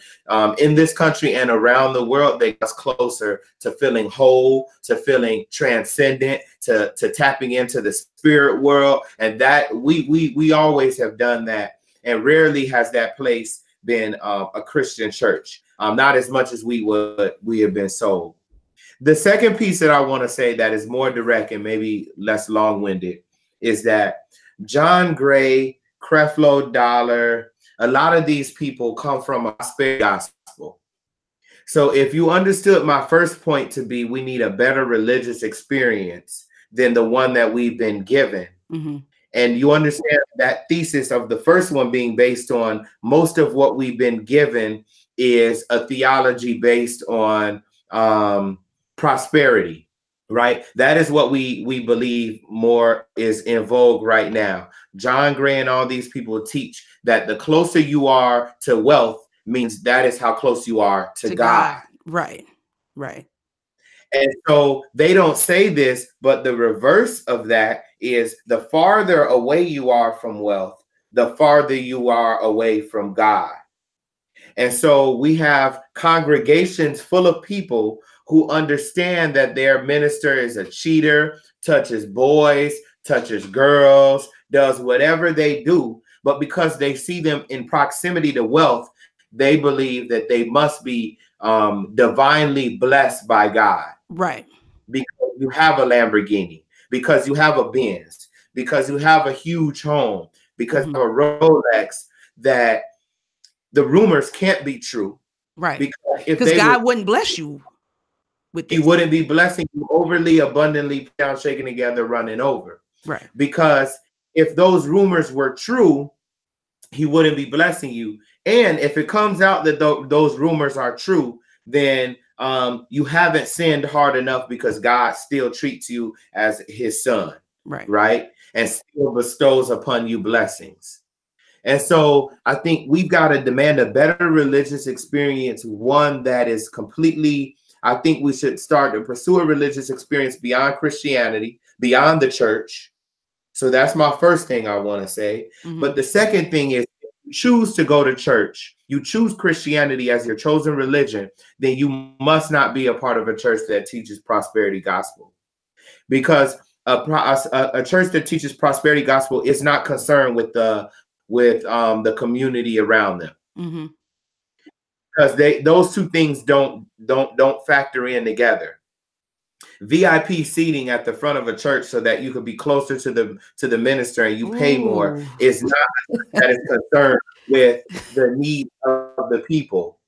in this country and around the world that gets closer to feeling whole, to feeling transcendent, to tapping into the spirit world. And that we always have done that. And rarely has that place been a Christian church, not as much as we have been sold. The second piece that I want to say that is more direct and maybe less long-winded is that John Gray, Creflo Dollar, a lot of these people come from a prosperity gospel. So if you understood my first point to be we need a better religious experience than the one that we've been given, mm-hmm. and you understand that thesis of the first one being based on most of what we've been given is a theology based on prosperity. Right. That is what we believe more is in vogue right now. John Gray and all these people teach that the closer you are to wealth means that is how close you are to God. Right. Right. And so they don't say this, but the reverse of that is the farther away you are from wealth, the farther you are away from God. And so we have congregations full of people who understand that their minister is a cheater, touches boys, touches girls, does whatever they do. But because they see them in proximity to wealth, they believe that they must be divinely blessed by God. Right. Because you have a Lamborghini, because you have a Benz, because you have a huge home, because you have a Rolex, that the rumors can't be true. Right. Because God wouldn't bless you with this. He wouldn't be blessing you overly, abundantly, down, shaking together, running over. Right. Because if those rumors were true, He wouldn't be blessing you. And if it comes out that those rumors are true, then you haven't sinned hard enough, because God still treats you as His son. Right. And still bestows upon you blessings. And so I think we've got to demand a better religious experience, one that is completely, I think we should start to pursue a religious experience beyond Christianity, beyond the church. So that's my first thing I want to say. But the second thing is, if you choose to go to church, you choose Christianity as your chosen religion, then you must not be a part of a church that teaches prosperity gospel. Because a church that teaches prosperity gospel is not concerned with the community around them, because those two things don't factor in together. VIP seating at the front of a church so that you could be closer to the minister and you pay more is not that is concerned with the needs of the people.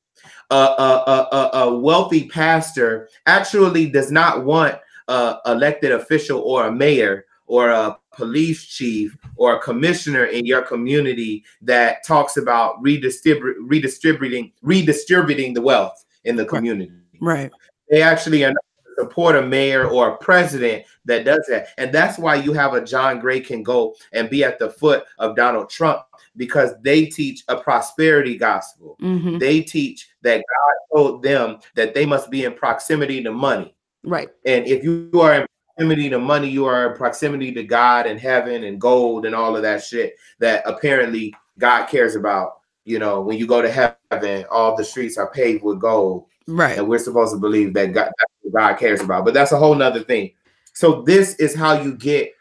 A wealthy pastor actually does not want an elected official or a mayor or a police chief or a commissioner in your community that talks about redistributing the wealth in the community. Right. They actually are not to support a mayor or a president that does that. And that's why you have a John Gray can go and be at the foot of Donald Trump, because they teach a prosperity gospel. They teach that God told them that they must be in proximity to money. Right. And if you are in proximity to money, you are in proximity to God and heaven and gold and all of that shit that apparently God cares about. You know, when you go to heaven, all the streets are paved with gold. Right. And we're supposed to believe that that's what God cares about. But that's a whole nother thing. So this is how you get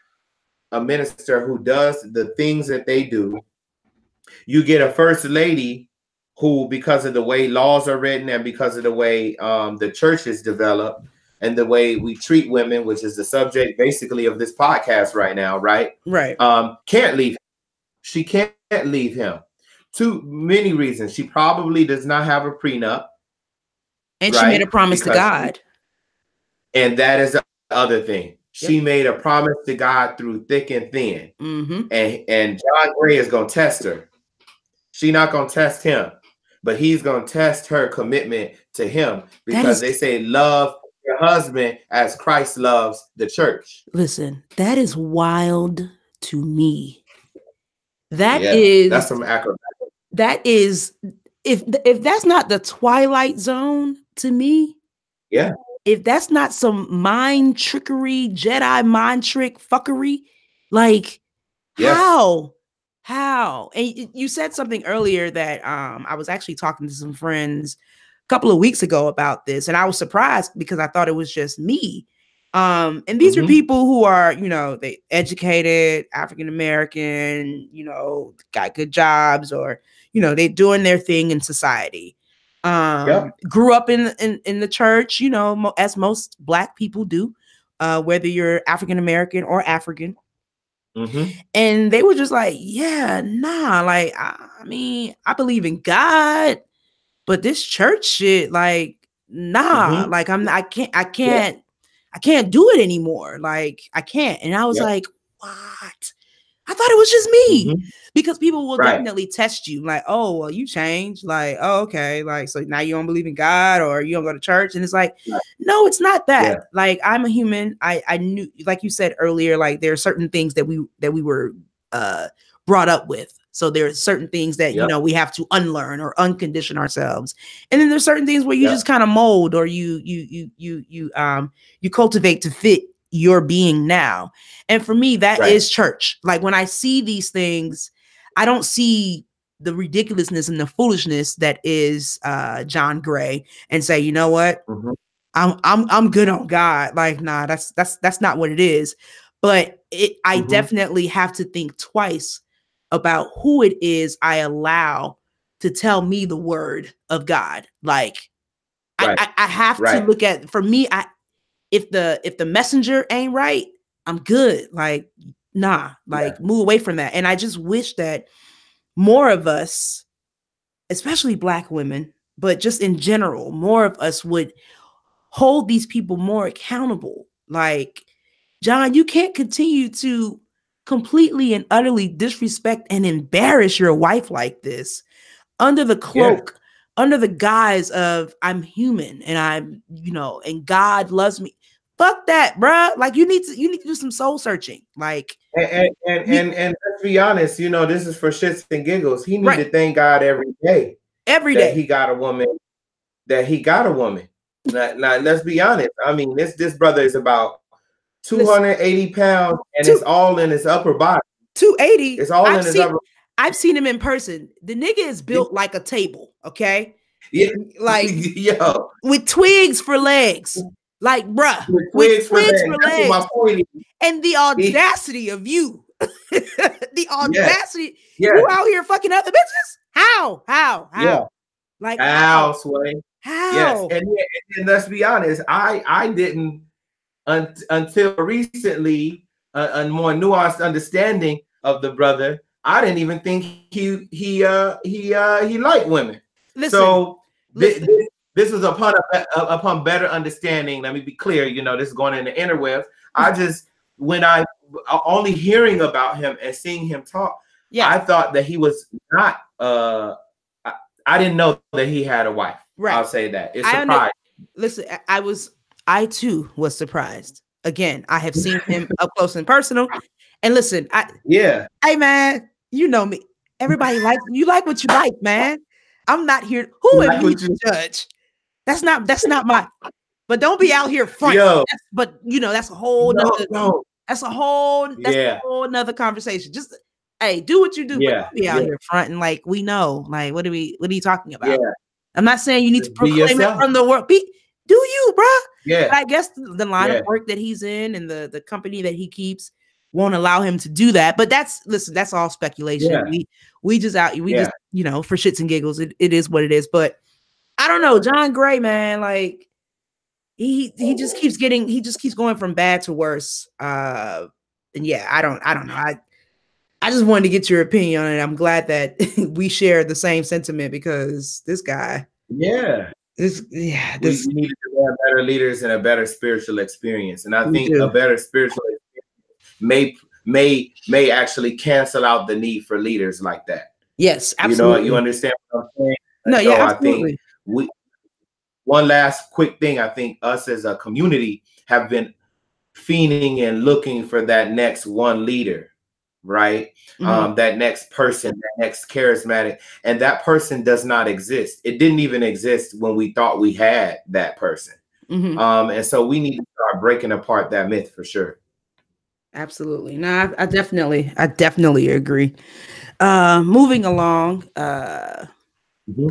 a minister who does the things that they do. You get a first lady who, because of the way laws are written and because of the way the church is developed and the way we treat women, which is the subject basically of this podcast right now, right? Right. Can't leave. She can't leave him. Too many reasons. She probably does not have a prenup. And she made a promise to God. And that is the other thing. She made a promise to God through thick and thin. And John Gray is going to test her. She's not going to test him, but he's going to test her commitment to him, because they say love your husband as Christ loves the church. Listen, that is wild to me. That's some acrobat. That is, if that's not the Twilight Zone to me. Yeah. If that's not some mind trickery, Jedi mind trick fuckery, like how? And you said something earlier that I was actually talking to some friends a couple of weeks ago about this, and I was surprised because I thought it was just me. And these are people who are, they educated, African American, got good jobs, or they're doing their thing in society. Grew up in the church, as most Black people do, whether you're African American or African. And they were just like, yeah, nah, like, I mean, I believe in God, but this church shit, like, nah, like I can't do it anymore. Like, I can't. And I was like, what? I thought it was just me, because people will definitely test you, like, oh, well, you changed, like, oh, okay, like, so now you don't believe in God, or you don't go to church. And it's like, no, it's not that. Like, I'm a human. I knew, like you said earlier, like, there are certain things that we were brought up with. So there are certain things that we have to unlearn or uncondition ourselves, and then there's certain things where you just kind of mold, or you cultivate to fit your being now. And for me, that is church. Like, when I see these things, I don't see the ridiculousness and the foolishness that is John Gray and say, you know what? Mhm. I'm good on God. Like, nah, that's not what it is. But I Mhm. definitely have to think twice about who it is I allow to tell me the word of God. Like, Right. I have to Right. look at, for me, if the messenger ain't right, I'm good. Like, nah, like Yeah. move away from that. And I just wish that more of us, especially Black women, but just in general, more of us would hold these people more accountable. Like, John, you can't continue to completely and utterly disrespect and embarrass your wife like this under the Yeah. cloak, under the guise of I'm human and I'm, and God loves me. Fuck that, bruh. Like, you need to do some soul searching. Like, And let's be honest, this is for shits and giggles. He need right, to thank God every day every that day. he got a woman. Now, let's be honest. I mean, this brother is about Listen, 280 pounds, and it's two, all in his upper body. 280. It's all in his upper. I've seen him in person. The nigga is built like a table, okay? Yeah. Like, Yo, with twigs for legs. Like, bruh, with with twigs for twigs legs. for That's what legs. my point is. And the audacity of you. The Yes. audacity. Yes. You out here fucking other bitches? How? Yeah. Like, How, Sway? Yes. How? And let's be honest, I didn't until recently a more nuanced understanding of the brother. I didn't even think he liked women. Listen, so listen. This is upon better understanding. Let me be clear. This is going in the interwebs. I just, when I only hearing about him and seeing him talk, Yeah. I thought that he was not. I didn't know that he had a wife. Right. I'll say that. It's surprising. Listen, I too was surprised. Again, I have seen him up close and personal. And listen, hey man, you know me. Everybody like what you like, man. I'm not here. Who am I to judge? That's not my. But don't be out here front. But that's a whole nother. No. That's a whole nother conversation. Just hey, do what you do, but don't be out here front and like we know. Like, what are you talking about? Yeah. I'm not saying you need to proclaim it from the world. Do you, bruh? Yeah. But I guess the line of work that he's in and the company that he keeps won't allow him to do that. But that's all speculation. Yeah. We just just, for shits and giggles, it is what it is. But I don't know, John Gray, man, like he just keeps going from bad to worse. And yeah, I don't know. I just wanted to get your opinion on it. I'm glad that we share the same sentiment because this guy. Yeah. We need to have better leaders and a better spiritual experience. And I think a better spiritual experience may actually cancel out the need for leaders like that. Yes, absolutely. You understand what I'm saying? No, so yeah, absolutely. I think one last quick thing, I think us as a community have been fiending and looking for that next one leader. Right. Mm-hmm. That next person, that next charismatic, and that person does not exist. It didn't even exist when we thought we had that person. Mm-hmm. And so we need to start breaking apart that myth for sure. Absolutely. No, I definitely agree. Moving along, the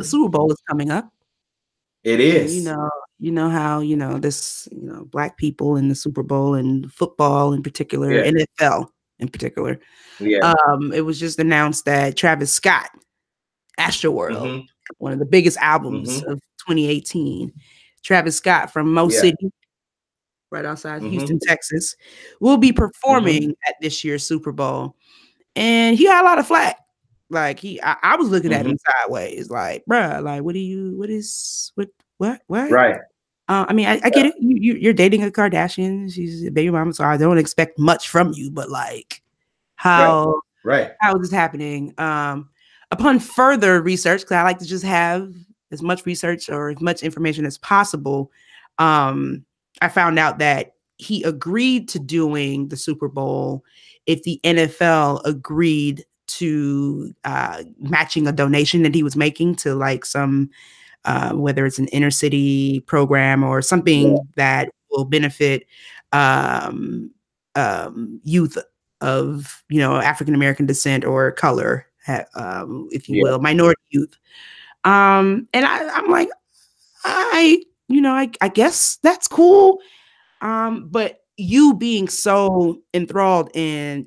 Super Bowl is coming up. It is. And, you know how this Black people in the Super Bowl and football in particular, NFL in particular. Yeah. It was just announced that Travis Scott, Astroworld, one of the biggest albums of 2018, Travis Scott from Mo City, right outside Houston, Texas, will be performing at this year's Super Bowl. And he got a lot of flack. Like I was looking at him sideways, like, bruh, like, what? Right. I mean, I get it. You're dating a Kardashian. She's a baby mama, so I don't expect much from you. But like, how is this happening? Upon further research, because I like to just have as much research or as much information as possible, I found out that he agreed to doing the Super Bowl if the NFL agreed to matching a donation that he was making to like some whether it's an inner city program or something that will benefit youth of African American descent or color if you will, minority youth. And I'm like, I guess that's cool. But you being so enthralled in,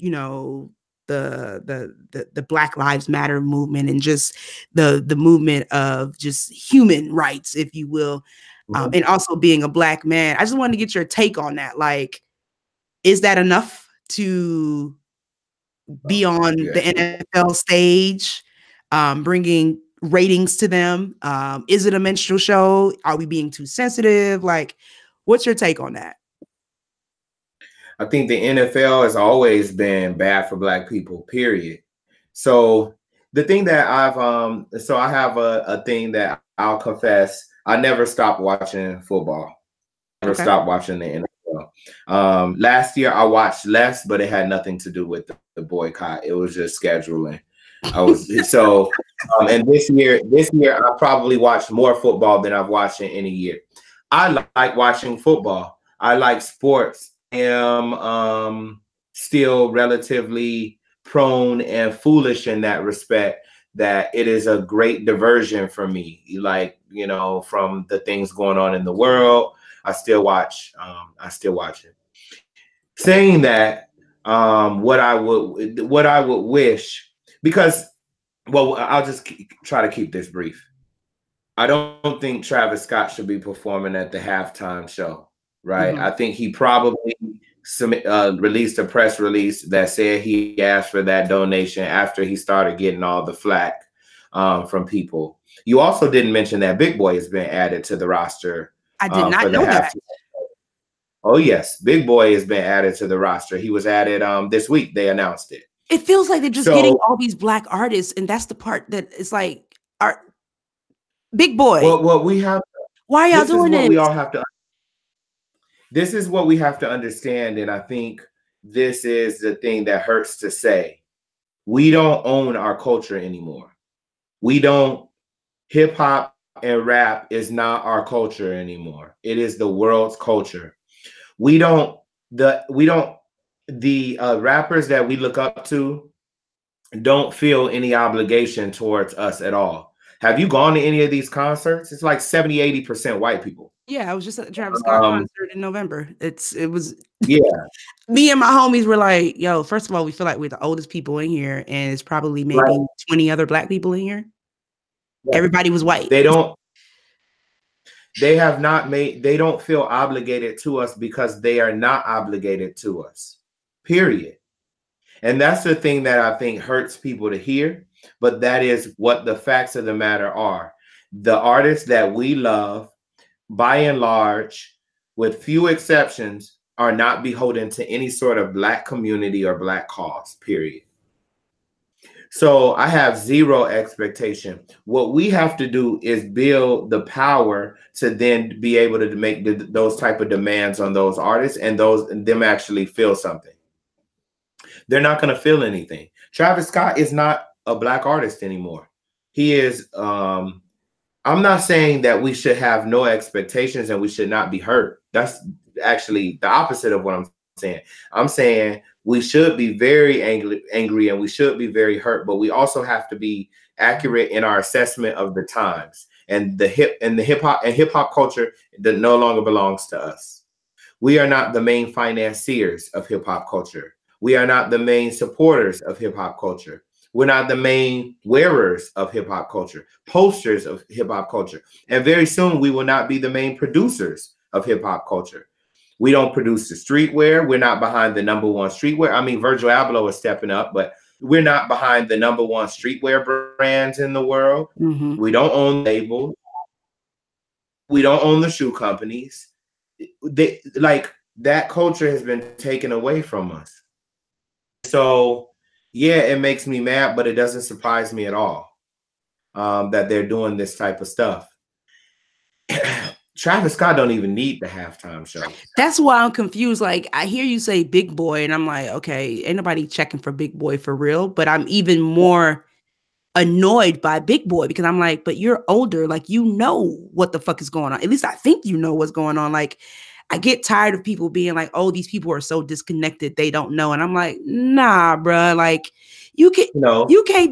the Black Lives Matter movement and just the movement of just human rights, if you will, and also being a Black man, I just wanted to get your take on that. Like, is that enough to be on the NFL stage, bringing ratings to them? Is it a minstrel show? Are we being too sensitive? Like, what's your take on that? I think the NFL has always been bad for Black people, period. So the thing that I have a thing that I'll confess, I never stopped watching football. Never stopped watching the NFL. Last year I watched less, but it had nothing to do with the boycott. It was just scheduling. And this year I probably watched more football than I've watched in any year. I like watching football. I like sports. I am still relatively prone and foolish in that respect, that it is a great diversion for me. Like, from the things going on in the world, I still watch it. Saying that, what I would wish, because, well, I'll just try to keep this brief. I don't think Travis Scott should be performing at the halftime show, right? I think he probably released a press release that said he asked for that donation after he started getting all the flack from people. You also didn't mention that Big Boy has been added to the roster. I did not know that. Oh yes, Big Boy has been added to the roster. He was added this week. They announced it. It feels like they're just getting all these Black artists, and that's the part that is like, Big Boy. Well, we have. Why are y'all doing this? We all have to. This is what we have to understand, and I think this is the thing that hurts to say. We don't own our culture anymore. We don't. Hip hop and rap is not our culture anymore. It is the world's culture. The rappers that we look up to don't feel any obligation towards us at all. Have you gone to any of these concerts? It's like 70-80% white people. Yeah, I was just at the Travis Scott concert in November. It was yeah. Me and my homies were like, yo, first of all, we feel like we're the oldest people in here, and it's probably maybe 20 other Black people in here. Yeah. Everybody was white. They don't feel obligated to us because they are not obligated to us. Period. And that's the thing that I think hurts people to hear, but that is what the facts of the matter are. The artists that we love, by and large, with few exceptions, are not beholden to any sort of Black community or Black cause, period. So I have zero expectation. What we have to do is build the power to then be able to make those type of demands on those artists and them actually feel something. They're not going to feel anything. Travis Scott is not a Black artist anymore. He is. I'm not saying that we should have no expectations and we should not be hurt. That's actually the opposite of what I'm saying. I'm saying we should be very angry and we should be very hurt, but we also have to be accurate in our assessment of the times and the hip hop culture that no longer belongs to us. We are not the main financiers of hip hop culture. We are not the main supporters of hip hop culture. We're not the main wearers of hip hop culture, posters of hip hop culture. And very soon we will not be the main producers of hip hop culture. We don't produce the streetwear. We're not behind the #1 streetwear. I mean, Virgil Abloh is stepping up, but we're not behind the #1 streetwear brands in the world. Mm-hmm. We don't own labels. We don't own the shoe companies. That culture has been taken away from us. So, yeah, it makes me mad, but it doesn't surprise me at all that they're doing this type of stuff. Travis Scott don't even need the halftime show. That's why I'm confused. Like, I hear you say Big Boy, and I'm like, okay, ain't nobody checking for Big Boy for real. But I'm even more annoyed by Big Boy because I'm like, but you're older. Like, you know what the fuck is going on. At least I think you know what's going on. Like, I get tired of people being like, oh, these people are so disconnected, they don't know. And I'm like, nah, bruh, like you can't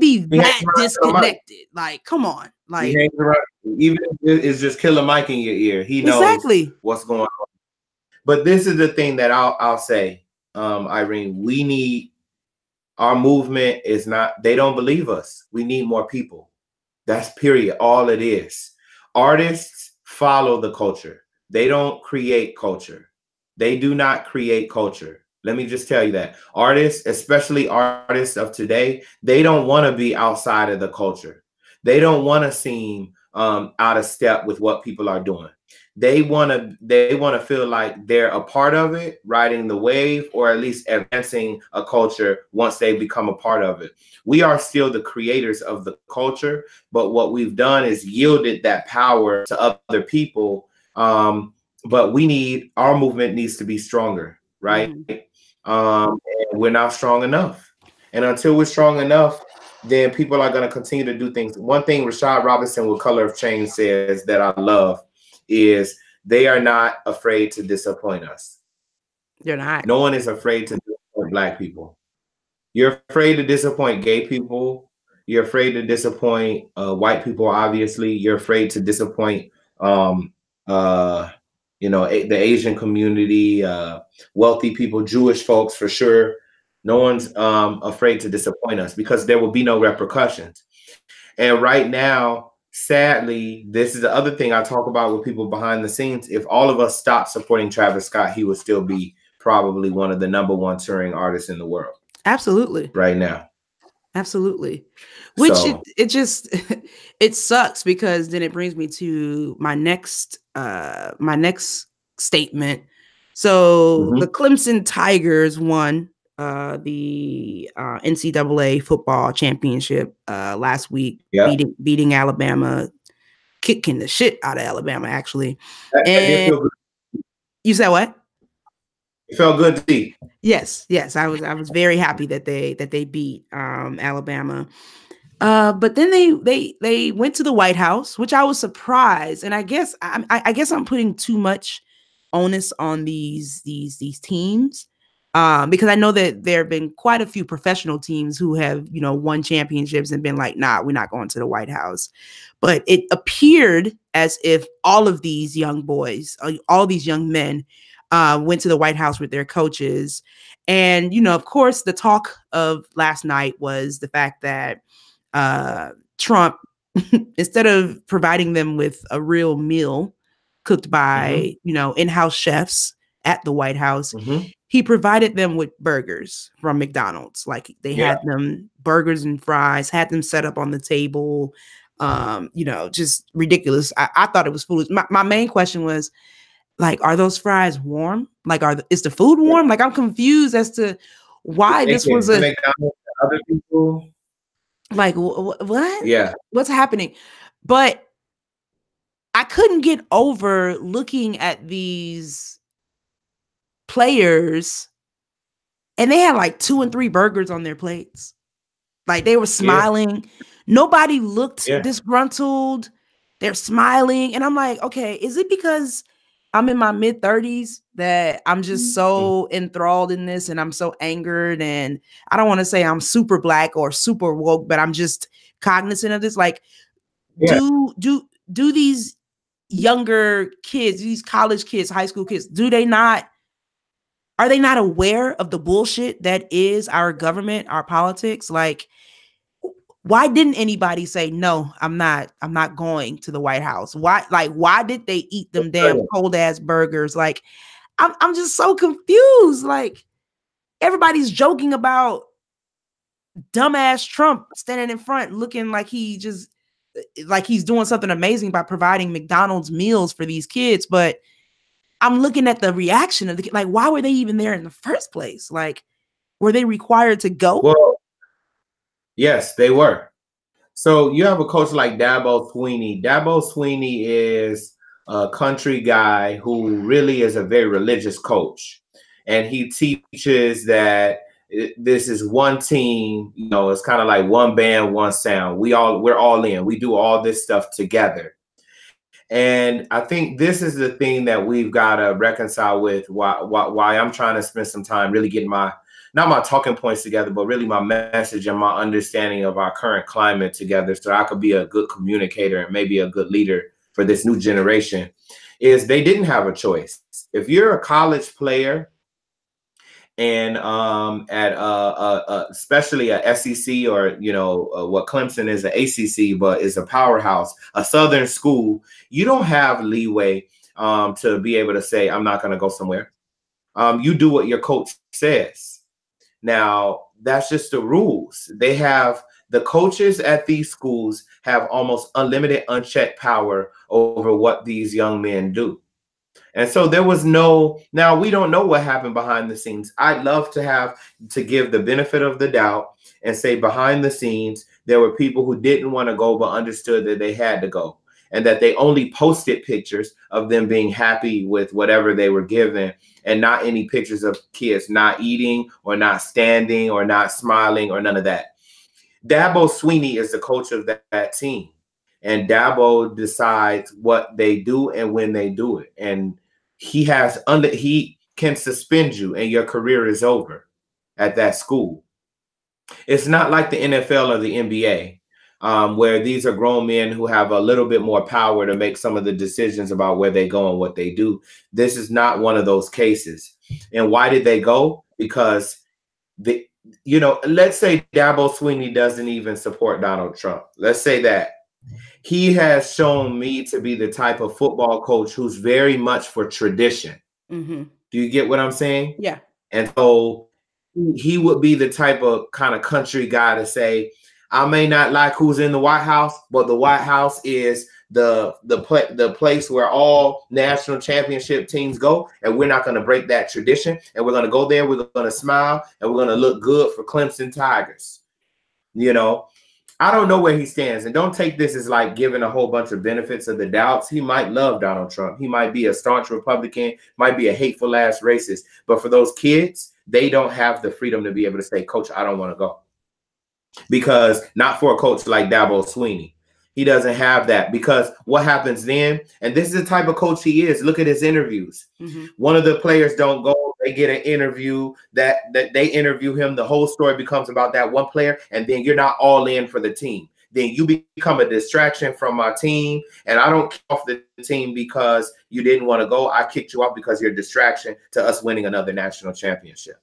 be that disconnected. Like, come on. Like, even if it's just Killer Mike in your ear, he knows what's going on. But this is the thing that I'll say, Irene, we need, our movement is not, they don't believe us. We need more people. That's period. All it is. Artists follow the culture. They don't create culture. They do not create culture. Let me just tell you that. Artists, especially artists of today, they don't want to be outside of the culture. They don't want to seem out of step with what people are doing. They want to feel like they're a part of it, riding the wave, or at least advancing a culture once they become a part of it. We are still the creators of the culture, but what we've done is yielded that power to other people. But our movement needs to be stronger, right? And we're not strong enough. And until we're strong enough, then people are going to continue to do things. One thing Rashad Robinson with Color of Change says that I love is they are not afraid to disappoint us. They're not. No one is afraid to disappoint Black people. You're afraid to disappoint gay people. You're afraid to disappoint white people, obviously. You're afraid to disappoint the Asian community, wealthy people, Jewish folks for sure. No one's afraid to disappoint us because there will be no repercussions. And right now, sadly, this is the other thing I talk about with people behind the scenes. If all of us stopped supporting Travis Scott, he would still be probably one of the #1 touring artists in the world. Absolutely. Right now. Absolutely. Which it just it sucks because then it brings me to my next statement. So the Clemson Tigers won the NCAA football championship last week, beating Alabama, kicking the shit out of Alabama, actually. And you said what? It felt good to see. Yes, I was very happy that they beat Alabama. But then they went to the White House, which I was surprised, and I guess I'm putting too much onus on these teams. Because I know that there have been quite a few professional teams who have, won championships and been like, nah, we're not going to the White House. But it appeared as if all of these young boys, all these young men went to the White House with their coaches. And, of course, the talk of last night was the fact that Trump, instead of providing them with a real meal cooked by, in-house chefs at the White House, he provided them with burgers from McDonald's. Like they had them burgers and fries, had them set up on the table, just ridiculous. I thought it was foolish. My main question was, like, are those fries warm? Like, is the food warm? Like, I'm confused as to why this was a McDonald's to other people. Like, what? Yeah. What's happening? But I couldn't get over looking at these players and they had like 2 and 3 burgers on their plates. Like they were smiling. Nobody looked disgruntled. They're smiling. And I'm like, okay, is it because I'm in my mid-30s that I'm just so enthralled in this and I'm so angered? And I don't want to say I'm super Black or super woke, but I'm just cognizant of this. Like, do these younger kids, these college kids, high school kids, are they not aware of the bullshit that is our government, our politics? Like, why didn't anybody say, no, I'm not going to the White House? Why did they eat them damn cold ass burgers? Like, I'm just so confused. Like, everybody's joking about dumbass Trump standing in front looking like he's doing something amazing by providing McDonald's meals for these kids. But I'm looking at the reaction of the kid. Like, why were they even there in the first place? Like, were they required to go? Well, yes, they were. So you have a coach like Dabo Swinney. Dabo Swinney is a country guy who really is a very religious coach. And he teaches that this is one team, it's kind of like one band, one sound. We're all in. We do all this stuff together. And I think this is the thing that we've got to reconcile with why I'm trying to spend some time really getting not my talking points together, but really my message and my understanding of our current climate together so I could be a good communicator and maybe a good leader for this new generation, is they didn't have a choice. If you're a college player and at especially a SEC or what Clemson is, an ACC, but is a powerhouse, a Southern school, you don't have leeway to be able to say I'm not going to go somewhere. You do what your coach says. Now that's just the rules. The coaches at these schools have almost unlimited, unchecked power over what these young men do. And so there was now we don't know what happened behind the scenes. I'd love to give the benefit of the doubt and say behind the scenes, there were people who didn't want to go, but understood that they had to go and that they only posted pictures of them being happy with whatever they were given and not any pictures of kids not eating or not standing or not smiling or none of that. Dabo Swinney is the coach of that team. And Dabo decides what they do and when they do it. And he can suspend you and your career is over at that school. It's not like the NFL or the NBA, where these are grown men who have a little bit more power to make some of the decisions about where they go and what they do. This is not one of those cases. And why did they go? Because let's say Dabo Swinney doesn't even support Donald Trump. Let's say that. He has shown me to be the type of football coach who's very much for tradition. Mm-hmm. Do you get what I'm saying? Yeah. And so he would be the type of kind of country guy to say, I may not like who's in the White House, but the White House is the place where all national championship teams go, and we're not going to break that tradition. And we're going to go there, we're going to smile, and we're going to look good for Clemson Tigers. I don't know where he stands, and don't take this as like giving a whole bunch of benefits of the doubts. He might love Donald Trump. He might be a staunch Republican, might be a hateful ass racist. But for those kids, they don't have the freedom to be able to say, Coach, I don't want to go. Because not for a coach like Dabo Swinney. He doesn't have that, because what happens then, and this is the type of coach he is. Look at his interviews. Mm-hmm. One of the players don't go. They get an interview that they interview him. The whole story becomes about that one player, and then you're not all in for the team. Then you become a distraction from my team, and I don't kick off the team because you didn't want to go. I kicked you off because you're a distraction to us winning another national championship.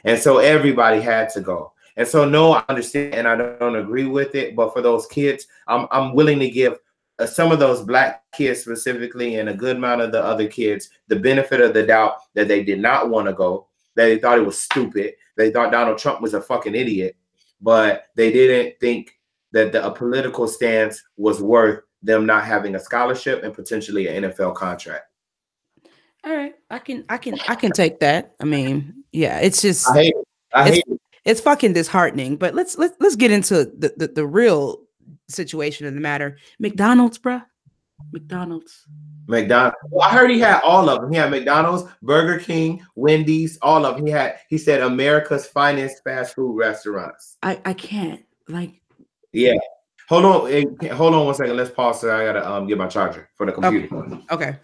And so everybody had to go. And so, no, I understand and I don't agree with it. But for those kids, I'm willing to give some of those black kids specifically and a good amount of the other kids the benefit of the doubt that they did not want to go, that they thought it was stupid. They thought Donald Trump was a fucking idiot, but they didn't think that a political stance was worth them not having a scholarship and potentially an NFL contract. All right, I can take that. I mean, yeah, it's just I hate it. It's fucking disheartening. But let's get into the real situation of the matter. McDonald's, bruh. McDonald's. Well, I heard he had all of them. He had McDonald's, Burger King, Wendy's, all of them. He said America's finest fast food restaurants. I can't Yeah. Hold on 1 second. Let's pause. So I gotta get my charger for the computer. Okay.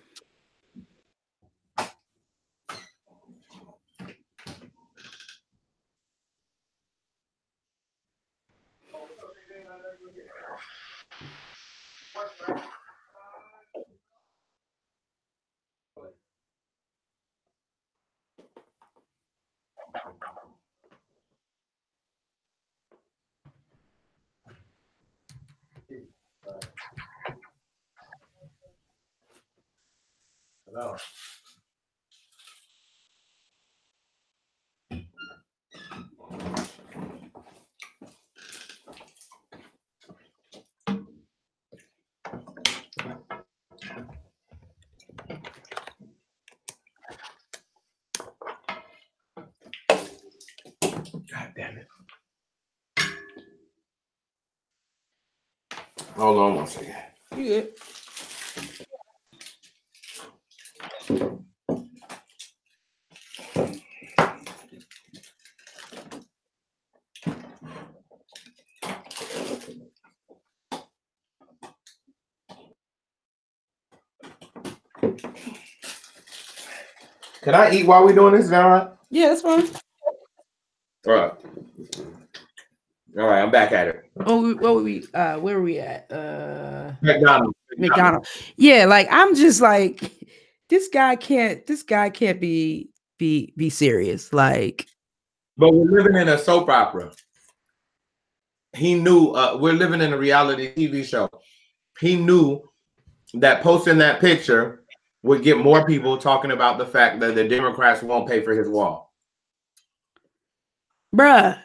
Hello. God damn it. Hold on 1 second. You good? Can I eat while we doing this, John? Yeah, that's fine. All right. All right, I'm back at it. Oh, what were we? Where were we at? McDonald's. Yeah, like I'm just like this guy can't be serious. Like, but we're living in a soap opera. He knew we're living in a reality TV show. He knew that posting that picture would get more people talking about the fact that the Democrats won't pay for his wall. bruh,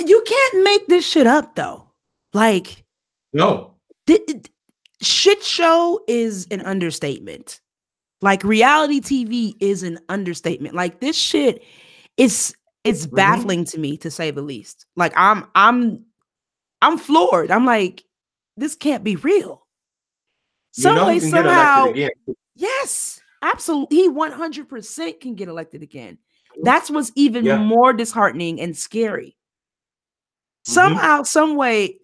you can't make this shit up though. Like, no, shit show is an understatement. Like, reality TV is an understatement. Like, this shit is baffling to me, to say the least. Like, I'm floored. I'm like, this can't be real. Some way, somehow, yes, absolutely. He 100% can get elected again. That's what's even more disheartening and scary. Somehow, some way,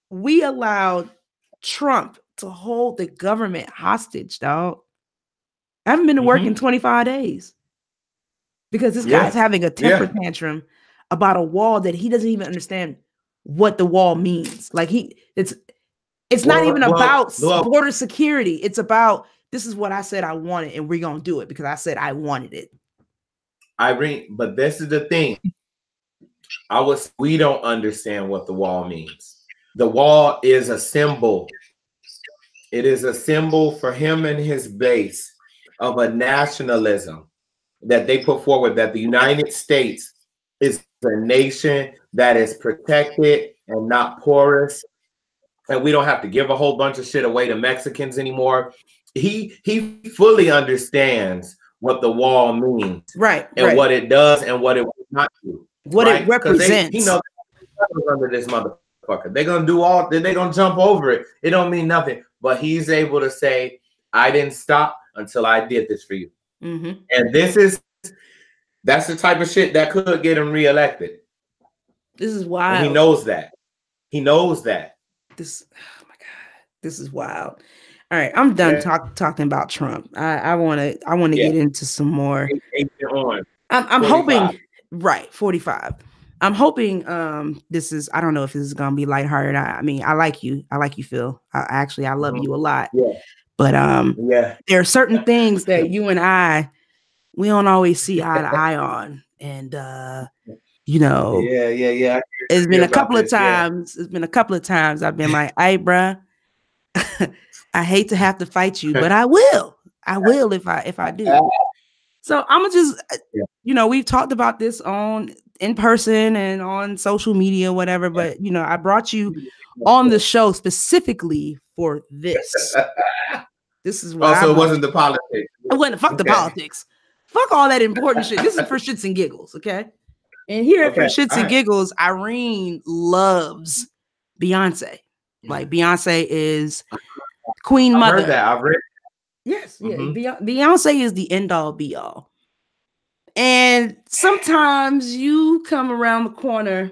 we allowed Trump to hold the government hostage, dog. I haven't been to work in 25 days because this guy's having a temper tantrum about a wall that he doesn't even understand what the wall means. Like, it's not even about border security. It's about, this is what I said I wanted, and we're gonna do it because I said I wanted it. Irene, but this is the thing. We don't understand what the wall means. The wall is a symbol. It is a symbol for him and his base of a nationalism that they put forward, that the United States is a nation that is protected and not porous. And we don't have to give a whole bunch of shit away to Mexicans anymore. He fully understands what the wall means, right? And what it does and what it will not do. What it represents. He knows under this motherfucker. They're gonna do all. They're gonna jump over it. It don't mean nothing. But he's able to say, "I didn't stop until I did this for you." And that's the type of shit that could get him reelected. This is wild. And he knows that. He knows that. Oh my God, this is wild. All right, I'm done talking about Trump. I want to get into some more. I'm hoping. Right, 45. I'm hoping this is, I don't know if this is gonna be lighthearted. I mean, I like you, Phil. I love you a lot. But there are certain things that you and we don't always see eye to eye on. And you know, it's been a couple of times. It's been a couple of times I've been like, "Hey, bruh, I hate to have to fight you, but I will if I do." So I'm gonna just, we've talked about this in person and on social media, whatever. But I brought you on the show specifically for this. This is what. Also, it wasn't the politics. It wasn't. Fuck the politics. Fuck all that important shit. This is for shits and giggles, okay? And here for shits and giggles, Irene loves Beyonce. Like, Beyonce is Queen Mother. I've heard that. I've read. Yes, Beyonce is the end all be all. And sometimes you come around the corner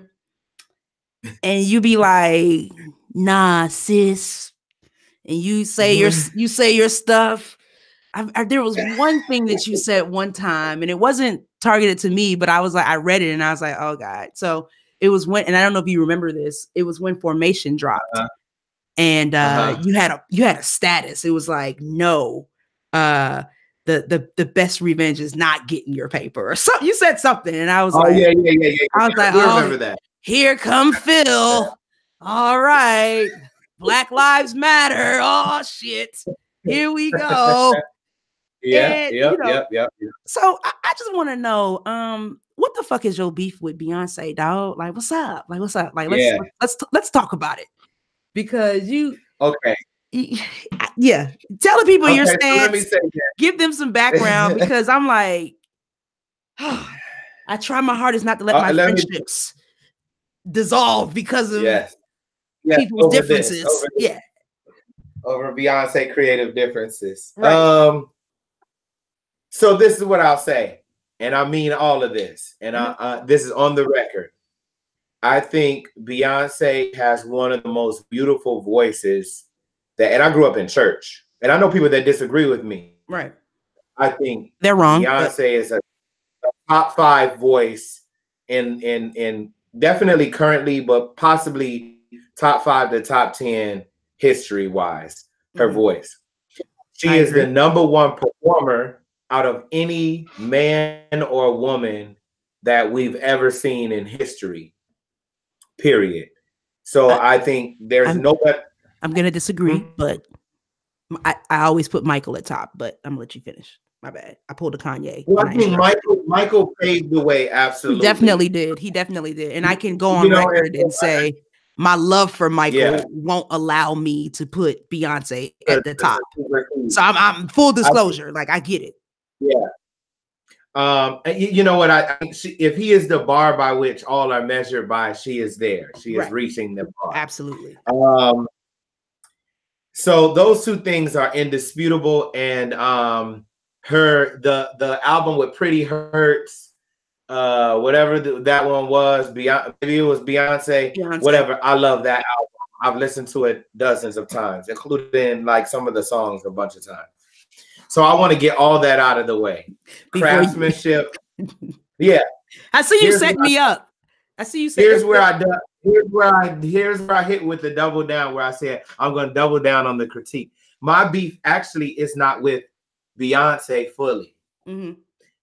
and you be like, "Nah, sis," and you say your stuff. There was one thing that you said one time, and it wasn't targeted to me, but I was like, I read it and I was like, oh God. So it was when, and I don't know if you remember this, it was when Formation dropped. And you had a status. It was like, no, the best revenge is not getting your paper, or something. You said something, and I was like, yeah. I was like, I remember that. Here come Phil. All right, Black Lives Matter. Oh shit, here we go. Yeah. So I just want to know, what the fuck is your beef with Beyonce, dog? Like, what's up? Like, let's talk about it. Because tell the people your stance. So give them some background, because I'm like, I try my hardest not to let my friendships dissolve because of people's differences. Over Beyonce creative differences. Right. So this is what I'll say, and I mean all of this, and this is on the record. I think Beyonce has one of the most beautiful voices and I grew up in church. and I know people that disagree with me. Right. I think They're wrong. Beyonce is a top 5 voice in definitely currently, but possibly top 5 to top 10 history wise. Her voice. She is the number 1 performer out of any man or woman that we've ever seen in history. Period. So I think there's nobody. I'm gonna disagree, but I always put Michael at top, but I'm gonna let you finish. My bad. I pulled a Kanye. Well, I think Michael paved the way. Absolutely, he definitely did. He definitely did, and I can go on record and say my love for Michael won't allow me to put Beyonce at the top. So I'm full disclosure. Like I get it. Yeah. You know what? If he is the bar by which all are measured by, she is there. She is reaching the bar. Absolutely. So those two things are indisputable, and the album with Pretty Hurts, whatever that one was, maybe it was Beyonce, whatever. I love that album. I've listened to it dozens of times, including like some of the songs a bunch of times. So I want to get all that out of the way. Craftsmanship. Yeah. I see you set me up. I see you set Here's where I hit with the double down, where I said I'm going to double down on the critique. My beef actually is not with Beyonce fully. Mm-hmm.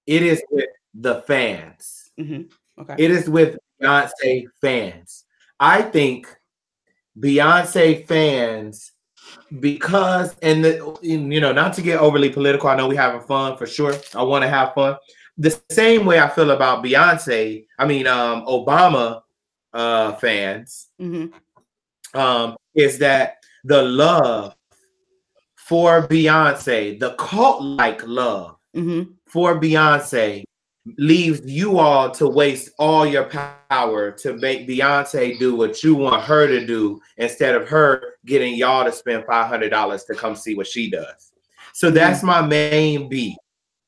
It is with the fans. Mm-hmm. Okay. It is with Beyonce fans. I think Beyonce fans, because not to get overly political, I know we're having fun for sure. I want to have fun. The same way I feel about Beyonce, Obama fans, is that the love for Beyonce, the cult-like love for Beyonce, leaves you all to waste all your power to make Beyonce do what you want her to do, instead of her getting y'all to spend $500 to come see what she does. So that's my main beef.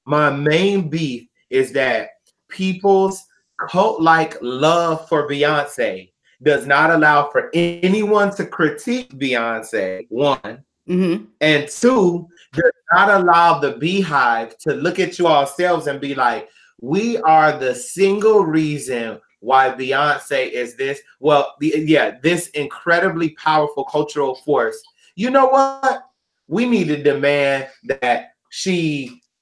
My main beef is that people's cult-like love for Beyonce does not allow for anyone to critique Beyonce, one, and two, does not allow the Beehive to look at you ourselves and be like, we are the single reason why Beyonce is this. Well, this incredibly powerful cultural force. You know what? We need to demand that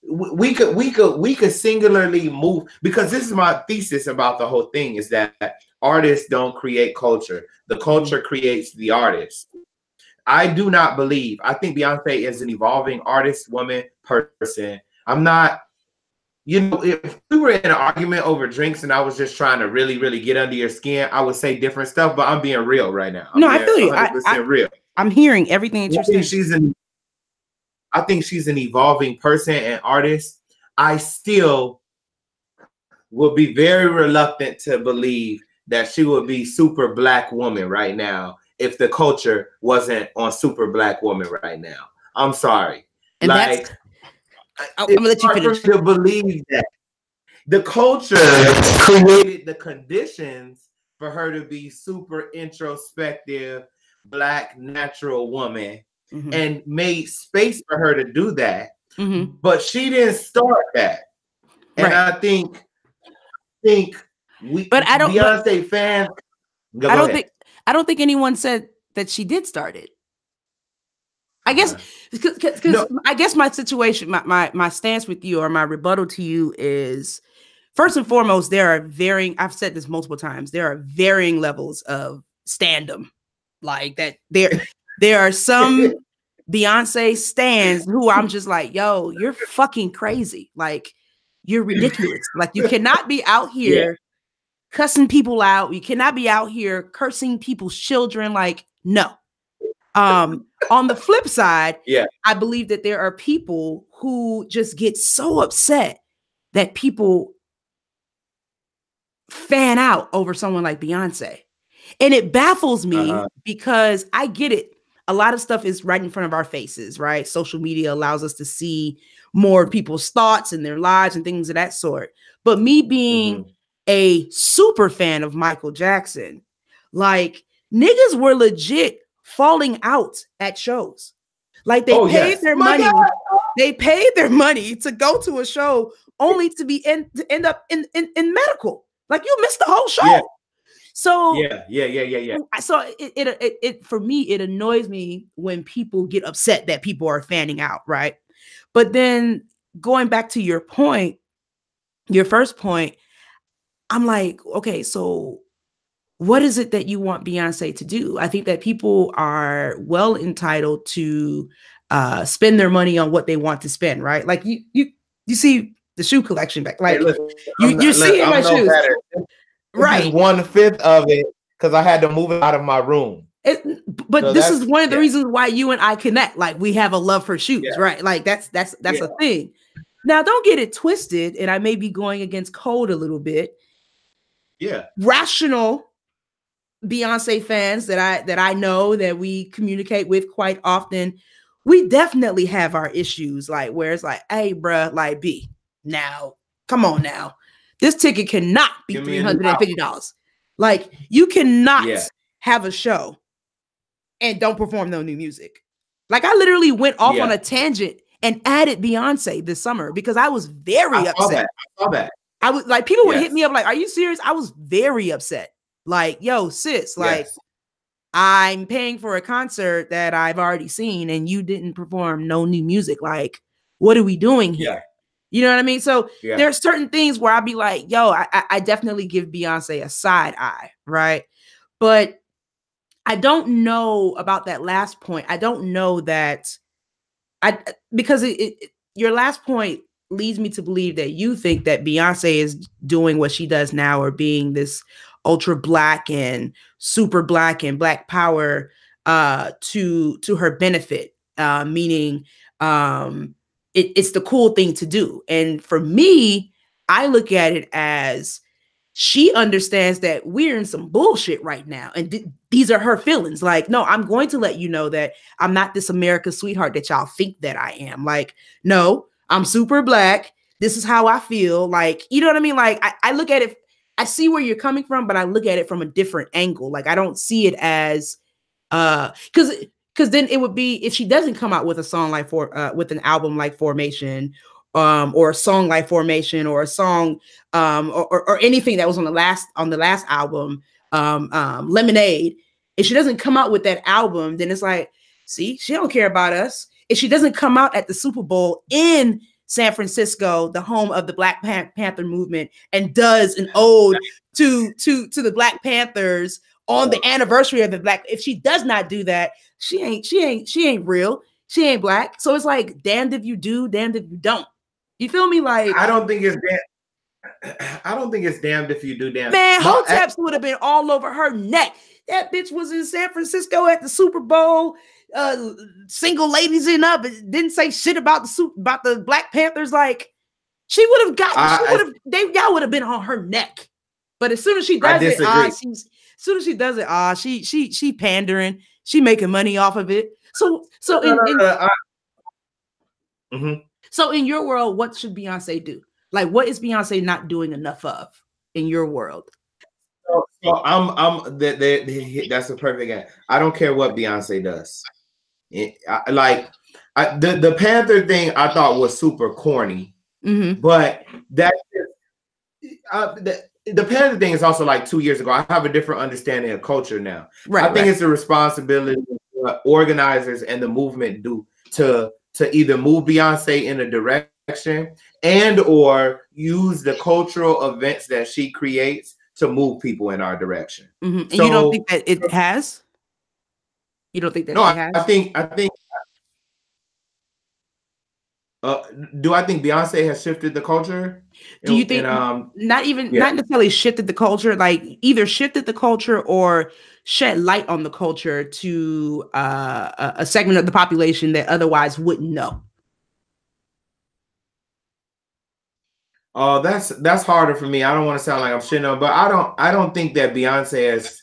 we could singularly move, because this is my thesis about the whole thing, is that artists don't create culture. The culture creates the artist. I do not believe. I think Beyonce is an evolving artist, woman, person. I'm not. If we were in an argument over drinks and I was just trying to really, really get under your skin, I would say different stuff, but I'm being real right now. I feel you. 100% real. I'm hearing everything that you're saying. I think she's an evolving person and artist. I still would be very reluctant to believe that she would be super Black woman right now if the culture wasn't on super Black woman right now. I'm sorry. And I'm gonna let you finish. To believe that the culture created the conditions for her to be super introspective, Black natural woman, and made space for her to do that. But she didn't start that, and I think we. But I don't. Beyonce fans. I don't think anyone said that she did start it. I guess because I guess my situation, my stance with you, or my rebuttal to you, is first and foremost, there are varying. I've said this multiple times. There are varying levels of standum, like that. There are some Beyonce stans who I'm just like, yo, you're fucking crazy. Like, you're ridiculous. Like, you cannot be out here cussing people out. You cannot be out here cursing people's children. Like, no. On the flip side, I believe that there are people who just get so upset that people fan out over someone like Beyonce. And it baffles me because I get it. A lot of stuff is right in front of our faces, right? Social media allows us to see more people's thoughts and their lives and things of that sort. But me being a super fan of Michael Jackson, like, niggas were legit falling out at shows. Like they paid their My money. God. They paid their money to go to a show only to to end up in medical. Like you missed the whole show. Yeah. So Yeah. So it for me, it annoys me when people get upset that people are fanning out, right? But then going back to your point, your first point, I'm like, okay, so what is it that you want Beyonce to do? I think that people are well entitled to spend their money on what they want to spend, right? Like you see the shoe collection back, like Hey, listen, you're seeing my no shoes, better. This is 1/5 of it because I had to move it out of my room. But So this is one of the reasons why you and I connect. Like we have a love for shoes, right? Like that's a thing. Now, don't get it twisted, and I may be going against code a little bit. Yeah, rational Beyonce fans that I know that we communicate with quite often, we definitely have our issues. Like where it's like, hey, bruh, like B, now come on now, this ticket cannot be $350. Like you cannot have a show and don't perform no new music. Like I literally went off on a tangent and added Beyonce this summer because I was very upset. I saw that. I was like, people would hit me up like, are you serious? I was very upset. Like, yo, sis, like I'm paying for a concert that I've already seen and you didn't perform no new music. Like, what are we doing here? You know what I mean? So there are certain things where I'll be like, yo, I definitely give Beyonce a side eye, right? But I don't know about that last point. I don't know that because your last point leads me to believe that you think that Beyonce is doing what she does now or being this ultra black and super black and black power to her benefit, meaning it's the cool thing to do. And for me, I look at it as she understands that we're in some bullshit right now. And these are her feelings. Like, no, I'm going to let you know that I'm not this America's sweetheart that y'all think that I am. Like, no, I'm super black. This is how I feel. Like, you know what I mean? Like, I look at it, I see where you're coming from, but I look at it from a different angle. Like, I don't see it as, because then it would be, if she doesn't come out with a song like with an album like Formation, or a song like Formation, or a song, or anything that was on the last album, Lemonade. If she doesn't come out with that album, then it's like, see, she don't care about us. If she doesn't come out at the Super Bowl in San Francisco, the home of the Black Panther movement, and does an ode to the Black Panthers on the anniversary of the Black, if she does not do that, she ain't real. She ain't black. So it's like, damned if you do, damned if you don't. You feel me? Like, I don't think it's damned if you do, damned. Man, Hoteps would have been all over her neck. That bitch was in San Francisco at the Super Bowl, single ladies in up, didn't say shit about the Black Panthers. Like, she would have got, y'all would have been on her neck. But as soon as she does it, she pandering, she making money off of it. So in your world, what should Beyonce do? Like, what is Beyonce not doing enough of in your world? So that's a perfect answer. I don't care what Beyonce does. The Panther thing I thought was super corny, but the Panther thing is also like 2 years ago. I have a different understanding of culture now. I think it's a responsibility of organizers and the movement do to either move Beyonce in a direction and or use the cultural events that she creates to move people in our direction. And so, you don't think that it has? You don't think that it has? I think do I think Beyonce has shifted the culture? Do you think not necessarily shifted the culture, like either shifted the culture or shed light on the culture to a segment of the population that otherwise wouldn't know? Oh, that's harder for me. I don't want to sound like I'm shitting on, but I don't think that Beyonce has.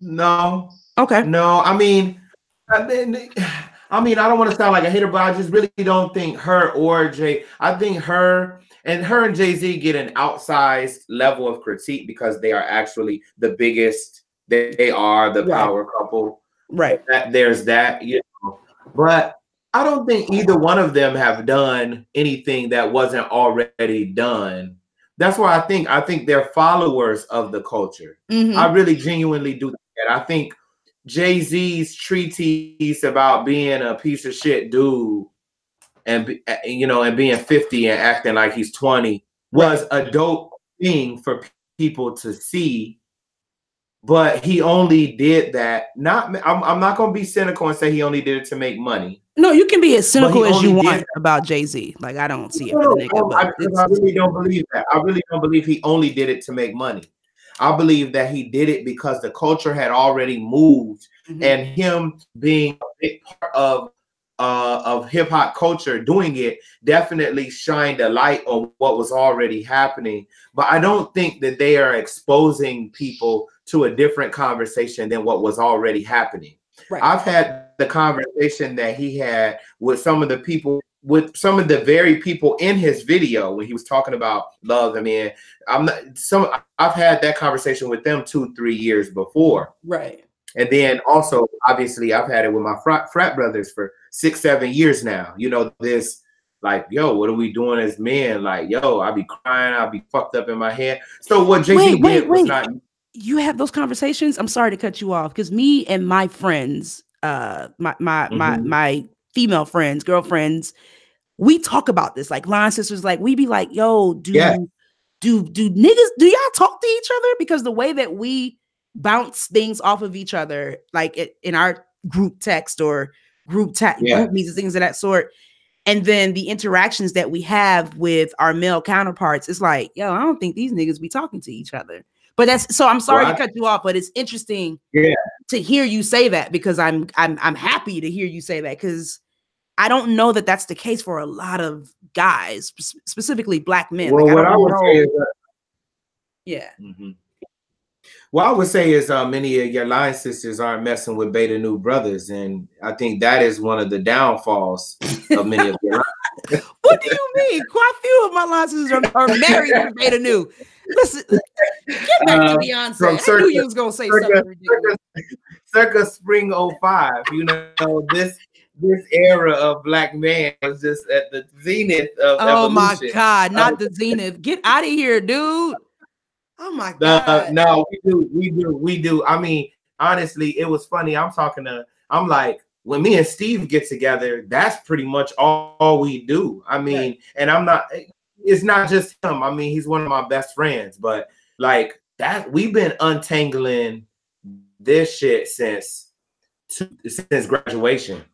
No. Okay. No, I mean, I don't want to sound like a hater, but I just really don't think her or Jay. I think her and Jay-Z get an outsized level of critique because they are actually the biggest. They are the power couple. Right. There's that, but I don't think either one of them have done anything that wasn't already done. That's why I think they're followers of the culture. I really genuinely do that. I think Jay-Z's treatise about being a piece of shit dude and and being 50 and acting like he's 20 was a dope thing for people to see. But he only did that. I'm not going to be cynical and say he only did it to make money. No, you can be as cynical as you want about Jay-Z. Like, I don't see it for the nigga, but I really don't believe that. I really don't believe he only did it to make money. I believe that he did it because the culture had already moved, and him being a big part of hip hop culture doing it definitely shined a light on what was already happening. But I don't think that they are exposing people to a different conversation than what was already happening. Right. I've had the conversation that he had with some of the people, with some of the very people in his video when he was talking about love. I mean, I've had that conversation with them 2-3 years before. Right. And then also, obviously, I've had it with my frat brothers for 6-7 years now. This like, yo, what are we doing as men? Like, yo, I'll be crying, I'll be fucked up in my head. So what Jay-Z did was not. You have those conversations? I'm sorry to cut you off, because me and my friends, my female friends, girlfriends, we talk about this, like line sisters. Like, we be like, yo, do niggas, do y'all talk to each other? Because the way that we bounce things off of each other, like in our group text or group meets and things of that sort, and then the interactions that we have with our male counterparts, it's like, yo, I don't think these niggas be talking to each other. But that's so. I'm sorry to cut you off, but it's interesting to hear you say that, because I'm happy to hear you say that, because I don't know that that's the case for a lot of guys, specifically Black men. Well, like, what I would say is what I would say is many of your line sisters aren't messing with beta new brothers, and I think that is one of the downfalls of many of your line. What do you mean? Quite few of my line sisters are married to beta new. Listen, get back to Beyonce. I knew you was gonna say something ridiculous. Circa spring 05, this era of Black man was just at the zenith of evolution. My God, not the zenith. Get out of here, dude. Oh my God. No, we do. I mean, honestly, it was funny. I'm like, when me and Steve get together, that's pretty much all we do. I mean, and it's not just him. I mean, he's one of my best friends, but like that, we've been untangling this shit since graduation.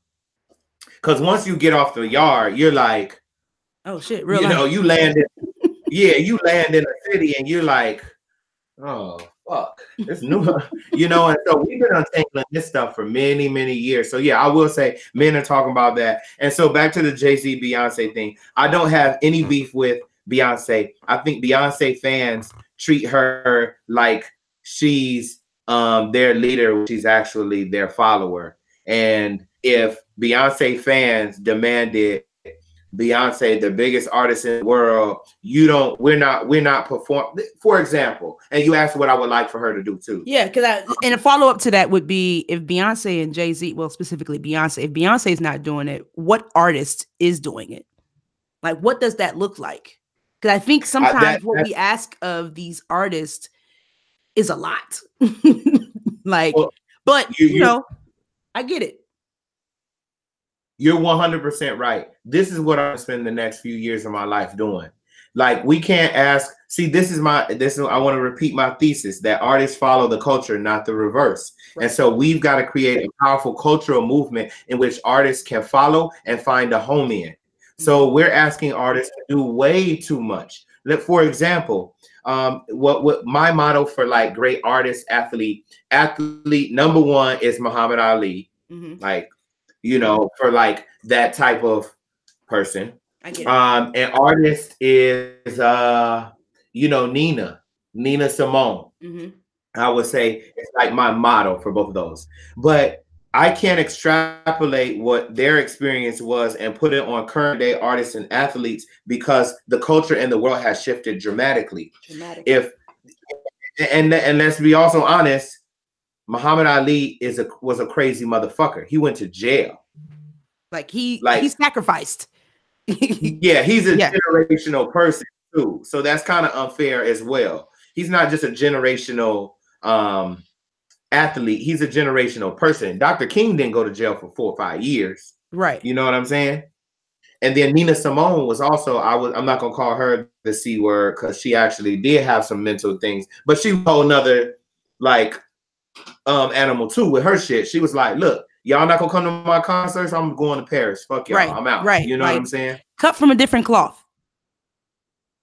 Because once you get off the yard, you're like, oh shit, you land in a city and you're like, oh fuck, it's new. And so we've been untangling this stuff for many, many years. So yeah, I will say men are talking about that. And so back to the Jay-Z Beyonce thing, I don't have any beef with Beyonce. I think Beyonce fans treat her like she's their leader. She's actually their follower. And if Beyonce fans demanded Beyonce, the biggest artist in the world, we're not performing, for example, and you asked what I would like for her to do too. Yeah, and a follow-up to that would be, if Beyonce and Jay-Z, well, specifically Beyonce, if Beyonce is not doing it, what artist is doing it? Like, what does that look like? Because I think sometimes what we ask of these artists is a lot. Like, well, but I get it. You're 100% right. This is what I'm gonna spend the next few years of my life doing. Like, we can't ask. See, I want to repeat my thesis that artists follow the culture, not the reverse. Right. And so we've got to create a powerful cultural movement in which artists can follow and find a home in. So we're asking artists to do way too much. For example, what my motto for like great artist, athlete number one is Muhammad Ali. Like, for like that type of person. I get it. And artist is Nina Simone. I would say it's like my motto for both of those. But I can't extrapolate what their experience was and put it on current day artists and athletes, because the culture in the world has shifted dramatically. And let's be also honest, Muhammad Ali was a crazy motherfucker. He went to jail. Like he sacrificed. Yeah, he's a generational person too. So that's kind of unfair as well. He's not just a generational athlete. He's a generational person. Dr. King didn't go to jail for 4 or 5 years. Right. You know what I'm saying? And then Nina Simone was also, I'm not gonna call her the C word because she actually did have some mental things, but she was a whole nother like animal too with her shit. She was like, look, y'all not gonna come to my concerts, I'm going to Paris. Fuck y'all. Right, I'm out. right. You know like, what I'm saying? Cut from a different cloth.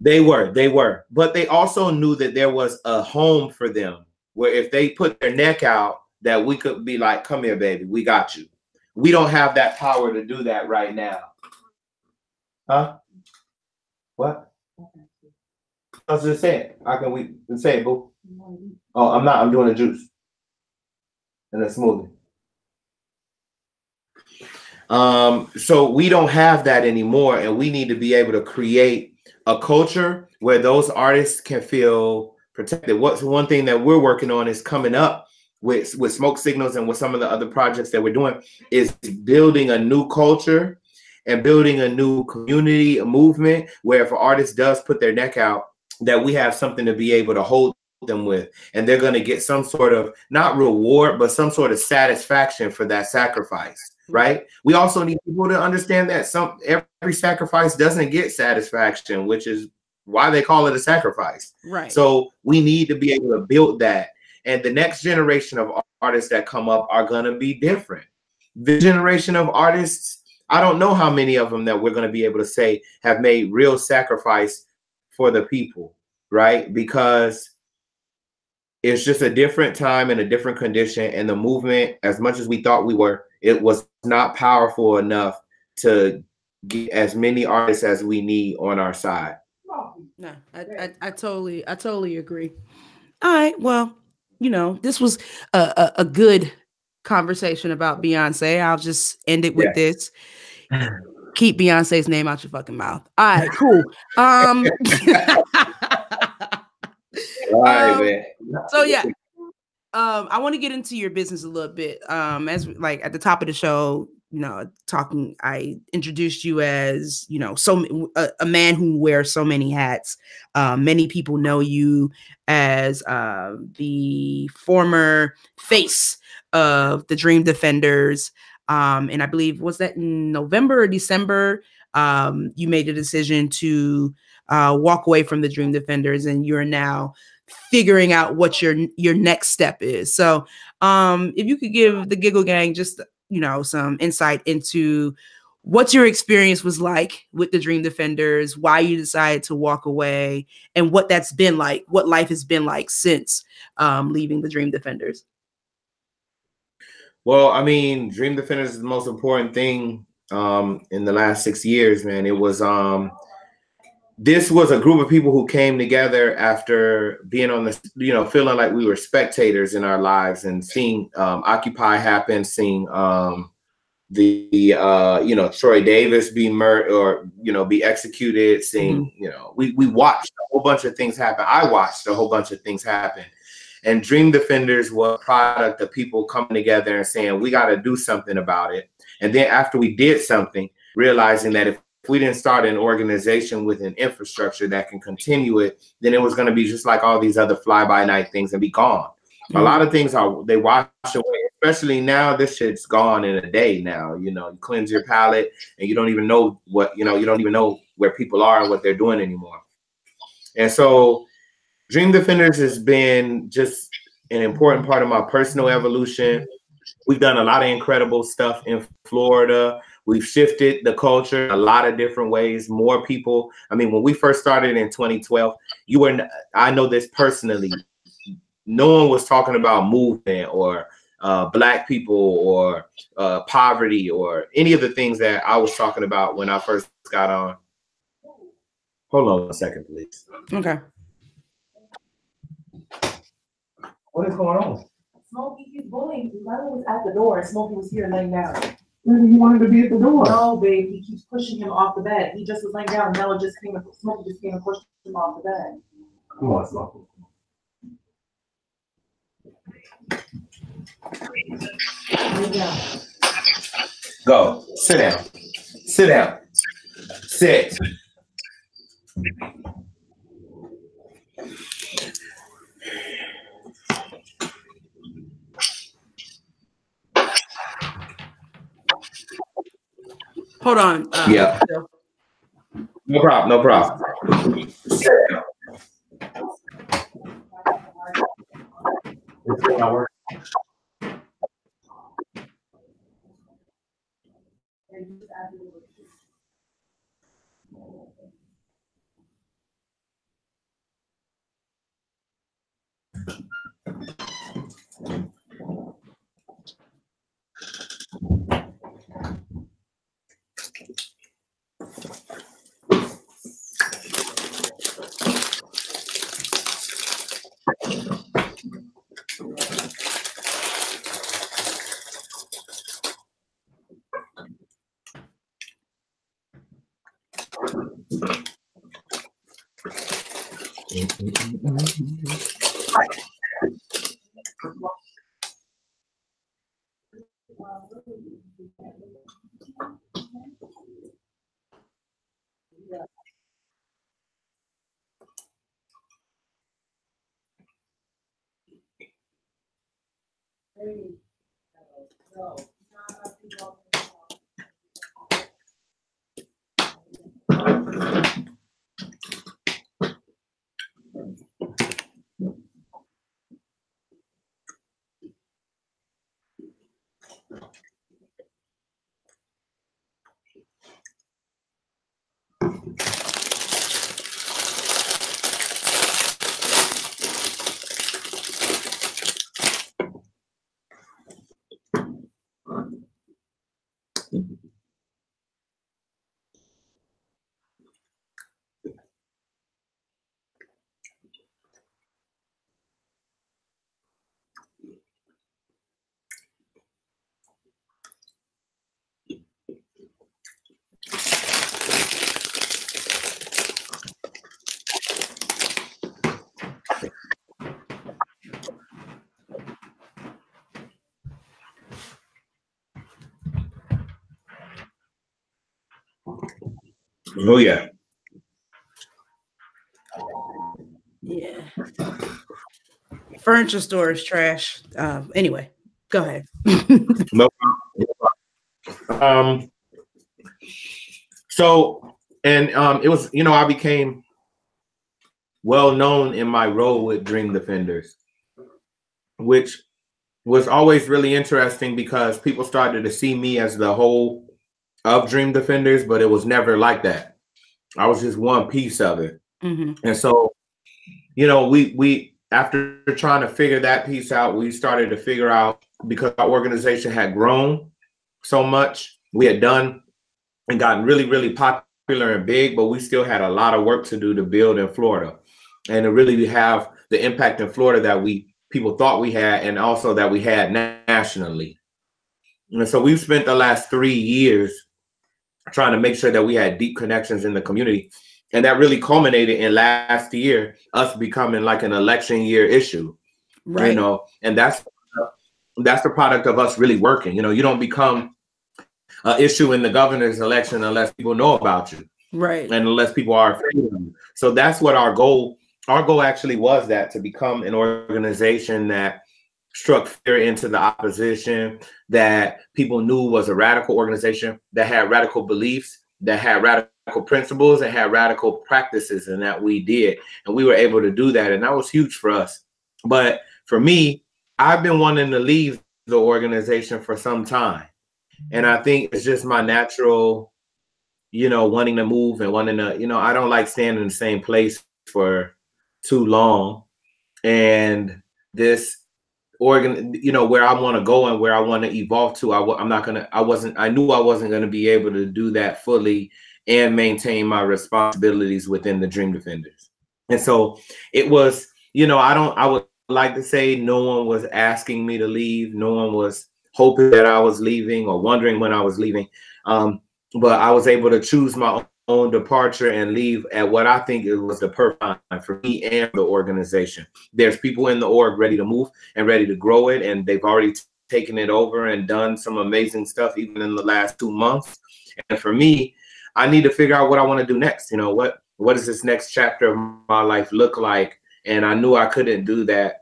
They were. But they also knew that there was a home for them where if they put their neck out, that we could be like, come here, baby, we got you. We don't have that power to do that right now. Huh? What? I was just saying. How can we say it, boo? Oh, I'm not. I'm doing a juice and a smoothie. So we don't have that anymore, and we need to be able to create a culture where those artists can feel protected. What's one thing that we're working on is coming up with Smoke Signals and with some of the other projects that we're doing is building a new culture and building a new community, a movement where if an artist does put their neck out, that we have something to be able to hold them with, and they're going to get some sort of not reward, but some sort of satisfaction for that sacrifice. Right. We also need people to understand that every sacrifice doesn't get satisfaction, which is why they call it a sacrifice. Right. So we need to be able to build that. And the next generation of artists that come up are going to be different. The generation of artists, I don't know how many of them that we're going to be able to say have made real sacrifice for the people. Right. Because it's just a different time and a different condition. And the movement, as much as we thought we were, it was not powerful enough to get as many artists as we need on our side. No, I totally agree. All right. Well, this was a good conversation about Beyonce. I'll just end it with this. Keep Beyonce's name out your fucking mouth. All right, cool. So yeah, I want to get into your business a little bit. As like at the top of the show, I introduced you as, a man who wears so many hats. Many people know you as the former face of the Dream Defenders. And I believe, was that in November or December? You made a decision to walk away from the Dream Defenders, and you're now figuring out what your next step is. So if you could give the Giggle Gang just some insight into what your experience was like with the Dream Defenders, why you decided to walk away, and what that's been like, what life has been like since leaving the Dream Defenders. Well, I mean, Dream Defenders is the most important thing in the last 6 years, man. It was this was a group of people who came together after being on the, feeling like we were spectators in our lives and seeing Occupy happen, seeing Troy Davis be murdered or, be executed, seeing, we watched a whole bunch of things happen. I watched a whole bunch of things happen. And Dream Defenders was a product of people coming together and saying, we got to do something about it. And then after we did something, realizing that if we didn't start an organization with an infrastructure that can continue it, then it was going to be just like all these other fly-by-night things and be gone. A lot of things they wash away, especially now. This shit's gone in a day now. You cleanse your palate and you don't even know what, you don't even know where people are and what they're doing anymore. And so Dream Defenders has been just an important part of my personal evolution. We've done a lot of incredible stuff in Florida. We've shifted the culture in a lot of different ways. More people. I mean, when we first started in 2012, I know this personally. No one was talking about movement or Black people or poverty or any of the things that I was talking about when I first got on. Hold on 1 second, please. Okay. What is going on? Smokey, he's bullying. Lemon was at the door. Smokey was here laying down. He wanted to be at the door. No, babe. He keeps pushing him off the bed. He just was laying down. And Smokey just came and pushed him off the bed. Come on, Smokey. Go. Sit down. Sit down. Sit. Hold on. Yeah. Phil. No problem. No problem. Sit down. Oh yeah. Yeah. Furniture store is trash. Anyway, go ahead. No problem. So, and it was, you know, I became well known in my role with Dream Defenders, which was always really interesting because people started to see me as the whole of Dream Defenders, but it was never like that. I was just one piece of it. Mm-hmm. And so, you know, we after trying to figure that piece out, we started to figure out, because our organization had grown so much, we had done and gotten really, really popular and big, but we still had a lot of work to do to build in Florida and to really have the impact in Florida that people thought we had, and also that we had nationally. And so we've spent the last 3 years trying to make sure that we had deep connections in the community. And that really culminated in last year, us becoming like an election year issue, Right. You know, and that's the product of us really working. You know, you don't become an issue in the governor's election unless people know about you. Right. And unless people are afraid of you. So that's what our goal actually was, that to become an organization that struck fear into the opposition, that people knew was a radical organization, that had radical beliefs, that had radical principles, and had radical practices, and that we did. And we were able to do that. And that was huge for us. But for me, I've been wanting to leave the organization for some time. And I think it's just my natural, you know, wanting to move and wanting to, you know, I don't like staying in the same place for too long. And this you know, where I want to go and where I want to evolve to, I knew I wasn't going to be able to do that fully and maintain my responsibilities within the Dream Defenders. And so it was, you know, I would like to say no one was asking me to leave. No one was hoping that I was leaving or wondering when I was leaving. But I was able to choose my own departure and leave at what I think it was the perfect time for me and the organization. There's people in the org ready to move and ready to grow it, and they've already taken it over and done some amazing stuff even in the last 2 months. And for me, I need to figure out what I want to do next. You know, what does this next chapter of my life look like? And I knew I couldn't do that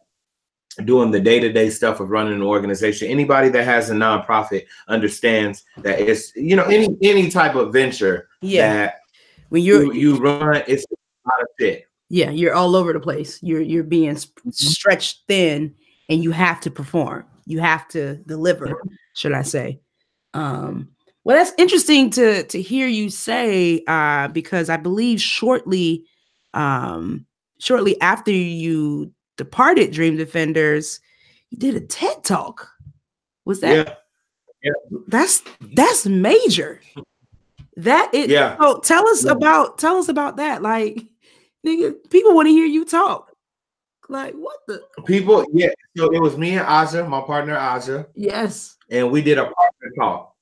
doing the day-to-day stuff of running an organization. Anybody that has a nonprofit understands that it's, you know, any type of venture that when you run, it's not a fit. Yeah, you're all over the place. You're being stretched thin, and you have to perform. You have to deliver, should I say? Well, that's interesting to hear you say, because I believe shortly after you departed Dream Defenders, you did a TED Talk. Was that? Yeah. That's major. That is. Yeah. So tell us about that. Like, nigga, people want to hear you talk. Like, what the people? Yeah. So it was me and Aja, my partner Aja. Yes. And we did a partner talk,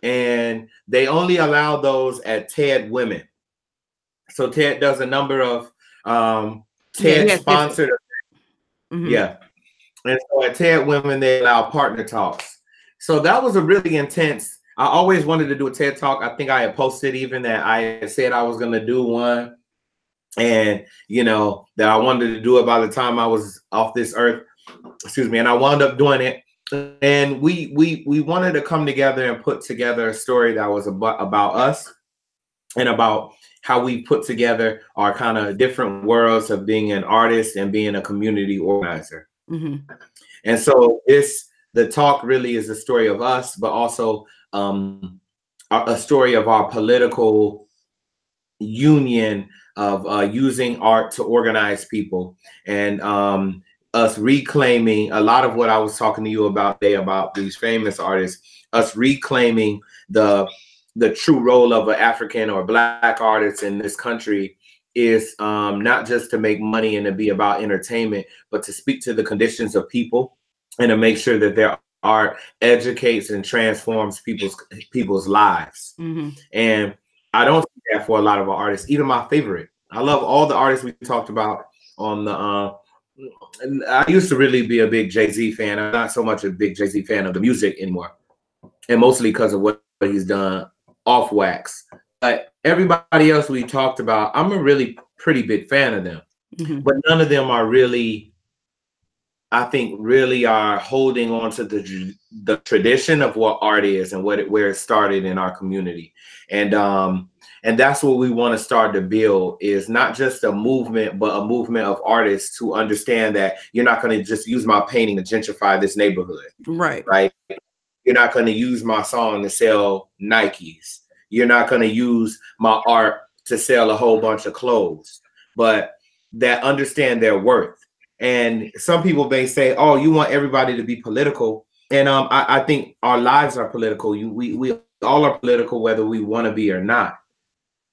and they only allow those at TED Women. So TED does a number of TED sponsored. Yeah. And so at TED Women, they allow partner talks. So that was a really intense. I always wanted to do a TED Talk. I think I had posted even that I had said I was going to do one, and, you know, that I wanted to do it by the time I was off this earth. Excuse me. And I wound up doing it. And we wanted to come together and put together a story that was about us and about how we put together our kind of different worlds of being an artist and being a community organizer. And so the talk really is a story of us, but also a story of our political union of using art to organize people, and us reclaiming a lot of what I was talking to you about today about these famous artists, us reclaiming the true role of an African or Black artist in this country is not just to make money and to be about entertainment, but to speak to the conditions of people and to make sure that their art educates and transforms people's lives. And I don't see that for a lot of our artists, even my favorite. I love all the artists we talked about on the I used to really be a big Jay-Z fan. I'm not so much a big Jay-Z fan of the music anymore, and mostly because of what he's done off wax. But everybody else we talked about, I'm a really pretty big fan of them. But none of them are really, I think, really are holding on to the tradition of what art is and where it started in our community. And that's what we want to start to build, is not just a movement, but a movement of artists who understand that you're not going to just use my painting to gentrify this neighborhood. Right. You're not going to use my song to sell Nikes. You're not going to use my art to sell a whole bunch of clothes, but that understand their worth. And some people may say, oh, you want everybody to be political. And I think our lives are political. We all are political, whether we want to be or not.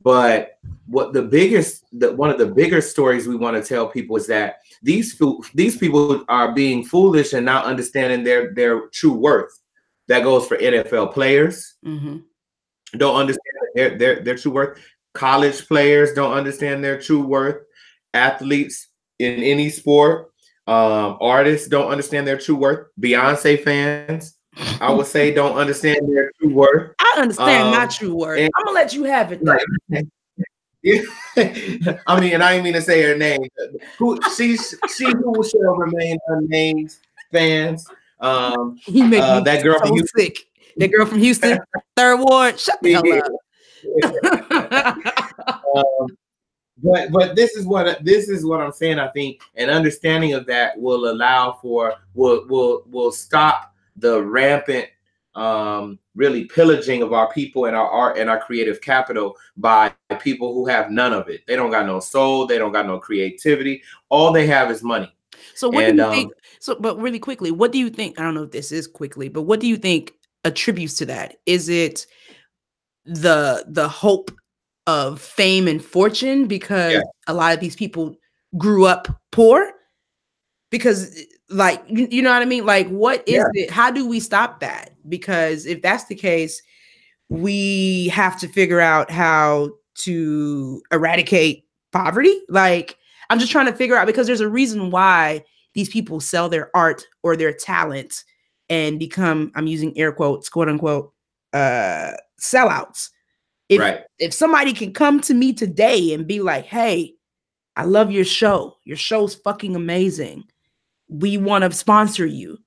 But one of the bigger stories we want to tell people is that these people are being foolish and not understanding their true worth. That goes for NFL players. Don't understand their true worth. College players don't understand their true worth. Athletes in any sport, artists don't understand their true worth. Beyonce fans, I would say, don't understand their true worth. I understand my true worth. I'm gonna let you have it. I mean, and I didn't mean to say her name. She who shall remain unnamed fans. He make me that girl so from Houston. sick. That girl from Houston, Third Ward. Shut the hell up. But this is what I'm saying. I think an understanding of that will allow for will stop the rampant really pillaging of our people and our art and our creative capital by people who have none of it. They don't got no soul. They don't got no creativity. All they have is money. So what do you think? So, but really quickly, what do you think? I don't know if this is quickly, but what do you think attributes to that? Is it the hope of fame and fortune because a lot of these people grew up poor? Because, like, you know what I mean? Like, what is it? How do we stop that? Because if that's the case, we have to figure out how to eradicate poverty? Like, I'm just trying to figure out, because there's a reason why these people sell their art or their talent and become, I'm using air quotes, quote unquote, sellouts. If somebody can come to me today and be like, hey, I love your show. Your show's fucking amazing. We want to sponsor you.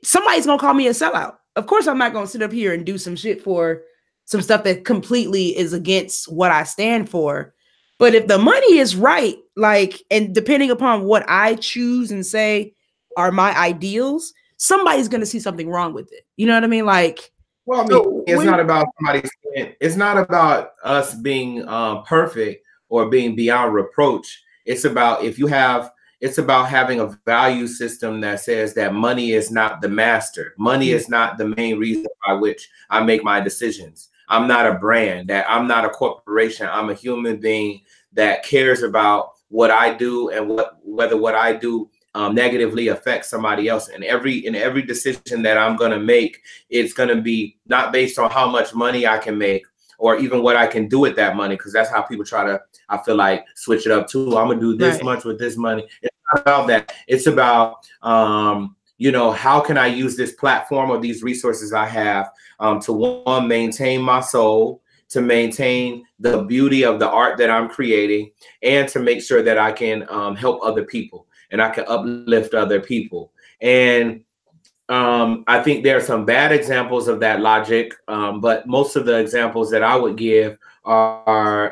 Somebody's going to call me a sellout. Of course, I'm not going to sit up here and do some shit for some stuff that completely is against what I stand for. But if the money is right, like, and depending upon what I choose and say are my ideals, somebody's going to see something wrong with it. You know what I mean? Like, well, I mean, it's not about somebody saying, it's not about us being perfect or being beyond reproach. It's about it's about having a value system that says that money is not the master. Money is not the main reason by which I make my decisions. I'm not a brand, that I'm not a corporation. I'm a human being that cares about what I do and whether what I do negatively affects somebody else. And in every decision that I'm going to make, it's going to be not based on how much money I can make or even what I can do with that money, because that's how people try to, I feel like, switch it up too. I'm gonna do this much with this money. It's not about that. It's about how can I use this platform or these resources I have to, one, maintain my soul, to maintain the beauty of the art that I'm creating, and to make sure that I can help other people and I can uplift other people. And I think there are some bad examples of that logic, but most of the examples that I would give are,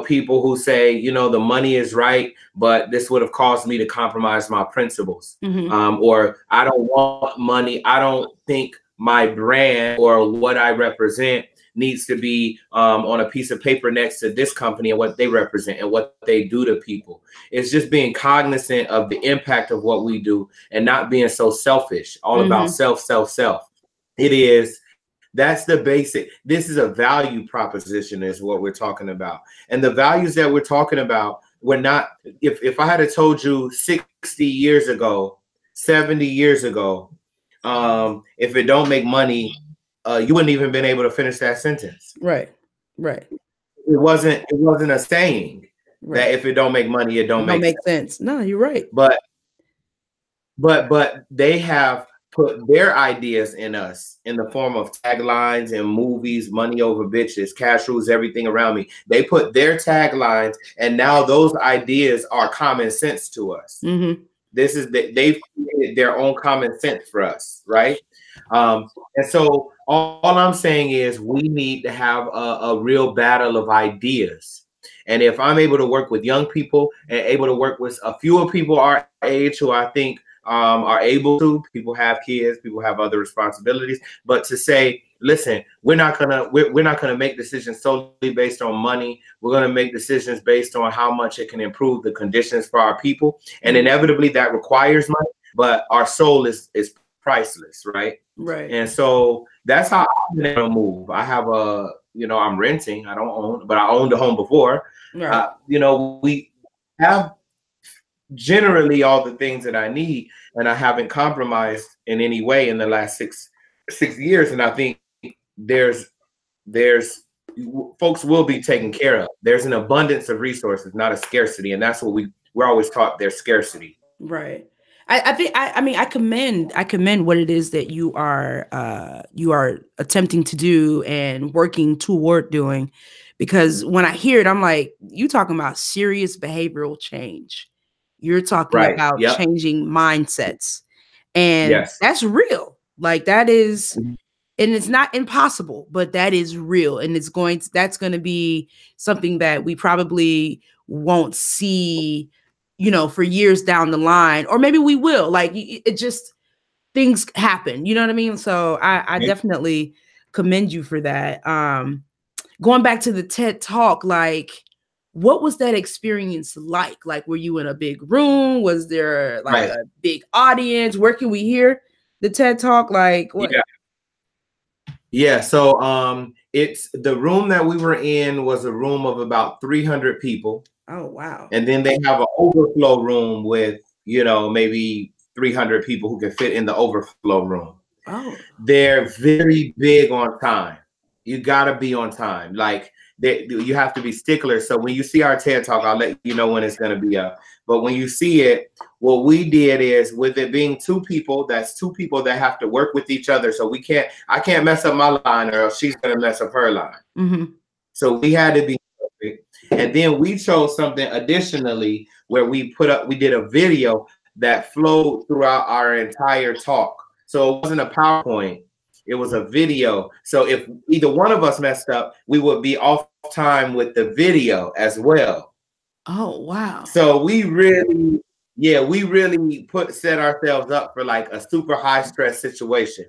people who say, the money is right, but this would have caused me to compromise my principles. Or I don't want money. I don't think my brand or what I represent needs to be on a piece of paper next to this company and what they represent and what they do to people. It's just being cognizant of the impact of what we do and not being so selfish, all about self. That's the basic. This is a value proposition is what we're talking about. And the values that we're talking about, we're not, if I had told you 60 years ago, 70 years ago, if it don't make money, you wouldn't even been able to finish that sentence. Right. It wasn't a saying that if it don't make money, it don't make sense. No, you're right. But they have put their ideas in us in the form of taglines and movies, money over bitches, cash rules everything around me. They put their taglines, and now those ideas are common sense to us. This is they've created their own common sense for us, right? And so all I'm saying is we need to have a real battle of ideas. And if I'm able to work with young people and able to work with a few people our age who I think are able to, people have kids, people have other responsibilities, but to say, listen, we're not gonna make decisions solely based on money. We're gonna make decisions based on how much it can improve the conditions for our people. And inevitably that requires money, but our soul is priceless, right? Right. And so that's how I'm gonna move. I have I'm renting. I don't own, but I owned a home before. Right. We have generally all the things that I need, and I haven't compromised in any way in the last six years. And I think there's folks will be taken care of. There's an abundance of resources, not a scarcity, and that's what we're always taught. There's scarcity. Right. I commend what it is that you are attempting to do and working toward doing, because when I hear it, I'm like, you talking about serious behavioral change. You're talking about changing mindsets, and that's real. Like that is, and it's not impossible, but that is real, and that's going to be something that we probably won't see, for years down the line, or maybe we will. Like it just, things happen, you know what I mean? So I definitely commend you for that. Going back to the TED Talk, like, what was that experience like? Like, were you in a big room? Was there like a big audience? Where can we hear the TED Talk? Like what? Yeah. So it's the room that we were in was a room of about 300 people. Oh, wow. And then they have an overflow room with, maybe 300 people who can fit in the overflow room. Oh. They're very big on time. You gotta be on time. Like you have to be stickler. So when you see our TED Talk, I'll let you know when it's gonna be up. But when you see it, what we did is, with it being two people, that's two people that have to work with each other. So I can't mess up my line, or else she's gonna mess up her line. Mm-hmm. So we had to be perfect. And then we chose something additionally where we did a video that flowed throughout our entire talk. So it wasn't a PowerPoint, it was a video. So if either one of us messed up, we would be off time with the video as well. Oh, wow. So we really set ourselves up for like a super high stress situation.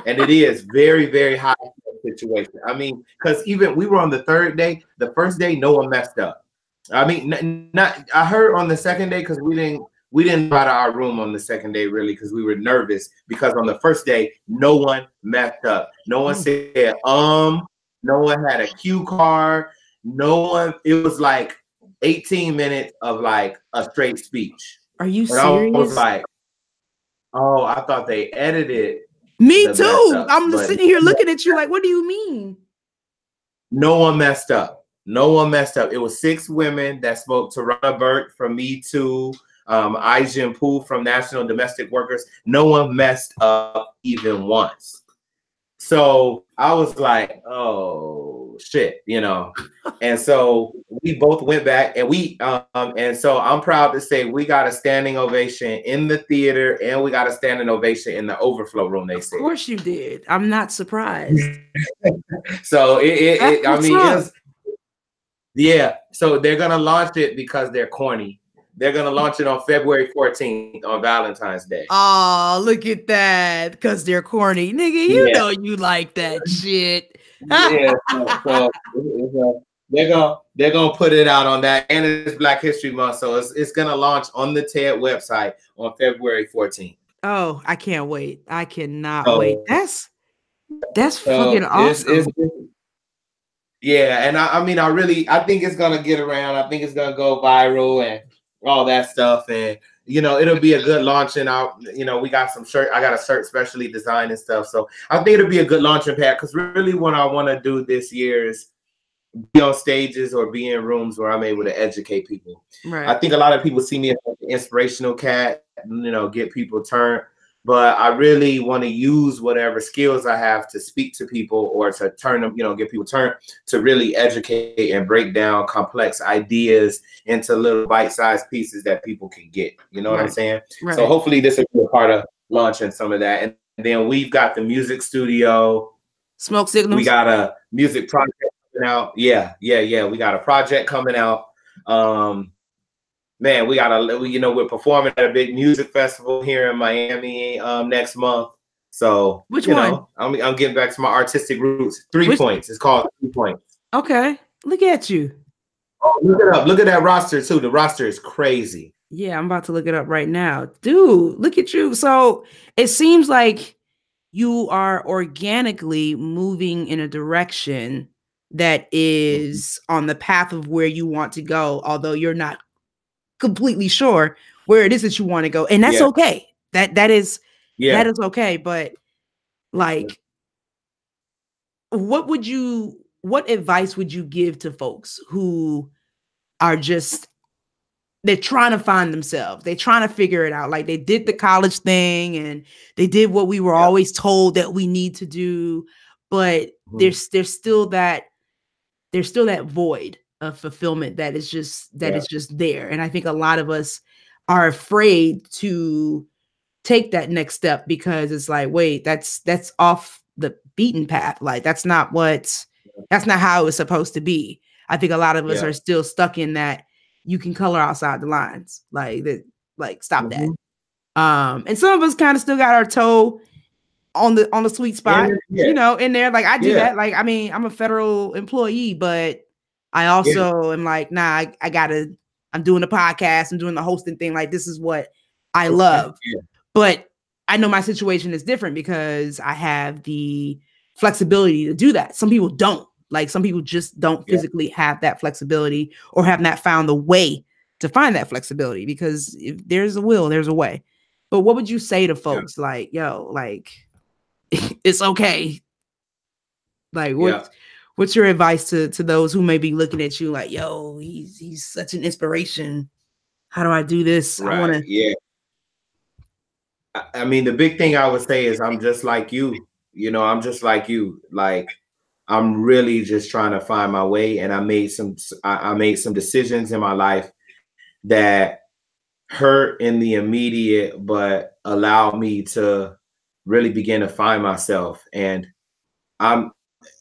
And it is very, very high stress situation. I mean, because even we were on the third day, the first day, no one messed up. I mean, not I heard on the second day, because we didn't go out of our room on the second day really, because we were nervous, because on the first day, no one messed up. No one said, no one had a cue card. No one, it was like 18 minutes of like a straight speech. Are you serious? I was like, oh, I thought they edited. Me too. I'm sitting here looking at you like, what do you mean? No one messed up. No one messed up. It was 6 women that spoke. Tarana Burt from Me Too, Aijin Poo from National Domestic Workers. No one messed up even once. So I was like, oh shit, you know. And so we both went back, and and so I'm proud to say we got a standing ovation in the theater, and we got a standing ovation in the overflow room, they said. Of course you did. I'm not surprised. So it was, yeah. So they're gonna launch it because they're corny. They're gonna launch it on February 14th on Valentine's Day. Oh, look at that! Because they're corny, nigga. You know you like that shit. Yeah. So they're gonna put it out on that, and it's Black History Month, so it's gonna launch on the TED website on February 14th. Oh, I can't wait! I cannot wait. That's fucking awesome. Yeah, and I mean, I think it's gonna get around. I think it's gonna go viral and all that stuff, and you know, it'll be a good launch. And we got some shirt. I got a shirt specially designed and stuff. So I think it'll be a good launching pad, because really what I want to do this year is be on stages or be in rooms where I'm able to educate people. Right. I think a lot of people see me as an inspirational cat, get people turned. But I really want to use whatever skills I have to speak to people, or to turn them, get people turned, to really educate and break down complex ideas into little bite-sized pieces that people can get. You know what I'm saying? Right. So hopefully this will be a part of launching some of that. And then we've got the music studio. Smoke Signals. We got a music project coming out. Yeah. We got a project coming out. Man, we're performing at a big music festival here in Miami next month. So which one? I'm getting back to my artistic roots. 3 Points. It's called 3 Points. Okay, look at you. Oh, look it up. Look at that roster too. The roster is crazy. Yeah, I'm about to look it up right now, dude. Look at you. So it seems like you are organically moving in a direction that is on the path of where you want to go, although you're not completely sure where it is that you want to go, and that's okay. That is okay. But like, what advice would you give to folks who are they're trying to find themselves, they're trying to figure it out, like they did the college thing and they did what we were always told that we need to do, but there's still that void of fulfillment that is just there. And I think a lot of us are afraid to take that next step, because it's like, wait, that's off the beaten path. Like that's not how it was supposed to be. I think a lot of us are still stuck in that you can color outside the lines. Like that, like stop that. And some of us kind of still got our toe on the sweet spot, in there. Like I do that. Like, I mean, I'm a federal employee, but I also am like, nah, I'm doing the podcast, I'm doing the hosting thing. Like, this is what I love. But I know my situation is different because I have the flexibility to do that. Some people don't. Like, some people just don't physically have that flexibility, or have not found the way to find that flexibility, because if there's a will, there's a way. But what would you say to folks like, yo, like, it's okay? Like Yeah. what's your advice to those who may be looking at you like, yo, he's such an inspiration. How do I do this? I want Right. to. Yeah. I mean, the big thing I would say is I'm just like you. You know, I'm just like you. Like, I'm really just trying to find my way, and I made some decisions in my life that hurt in the immediate, but allowed me to really begin to find myself. And I'm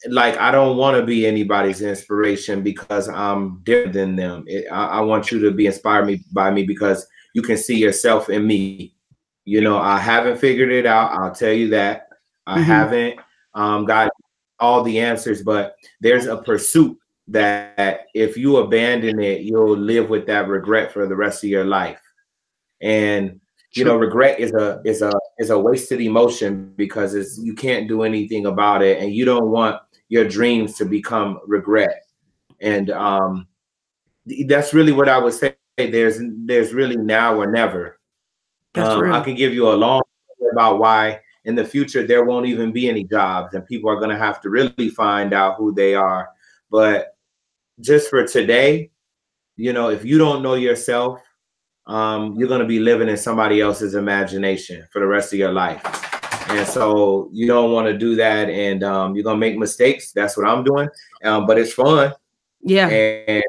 like, I don't want to be anybody's inspiration because I'm different than them. I want you to be inspired by me because you can see yourself in me. You know, I haven't figured it out. I'll tell you that. I Mhm. haven't got all the answers, but there's a pursuit that if you abandon it, you'll live with that regret for the rest of your life. And you know, True. regret is a wasted emotion because it's you can't do anything about it, and you don't want your dreams to become regret. And that's really what I would say. There's really now or never. That's I real. can give you a long story about why in the future there won't even be any jobs, and people are going to have to really find out who they are. But just for today, you know, if you don't know yourself, you're going to be living in somebody else's imagination for the rest of your life. And so you don't want to do that. And you're going to make mistakes. That's what I'm doing. But it's fun. Yeah. And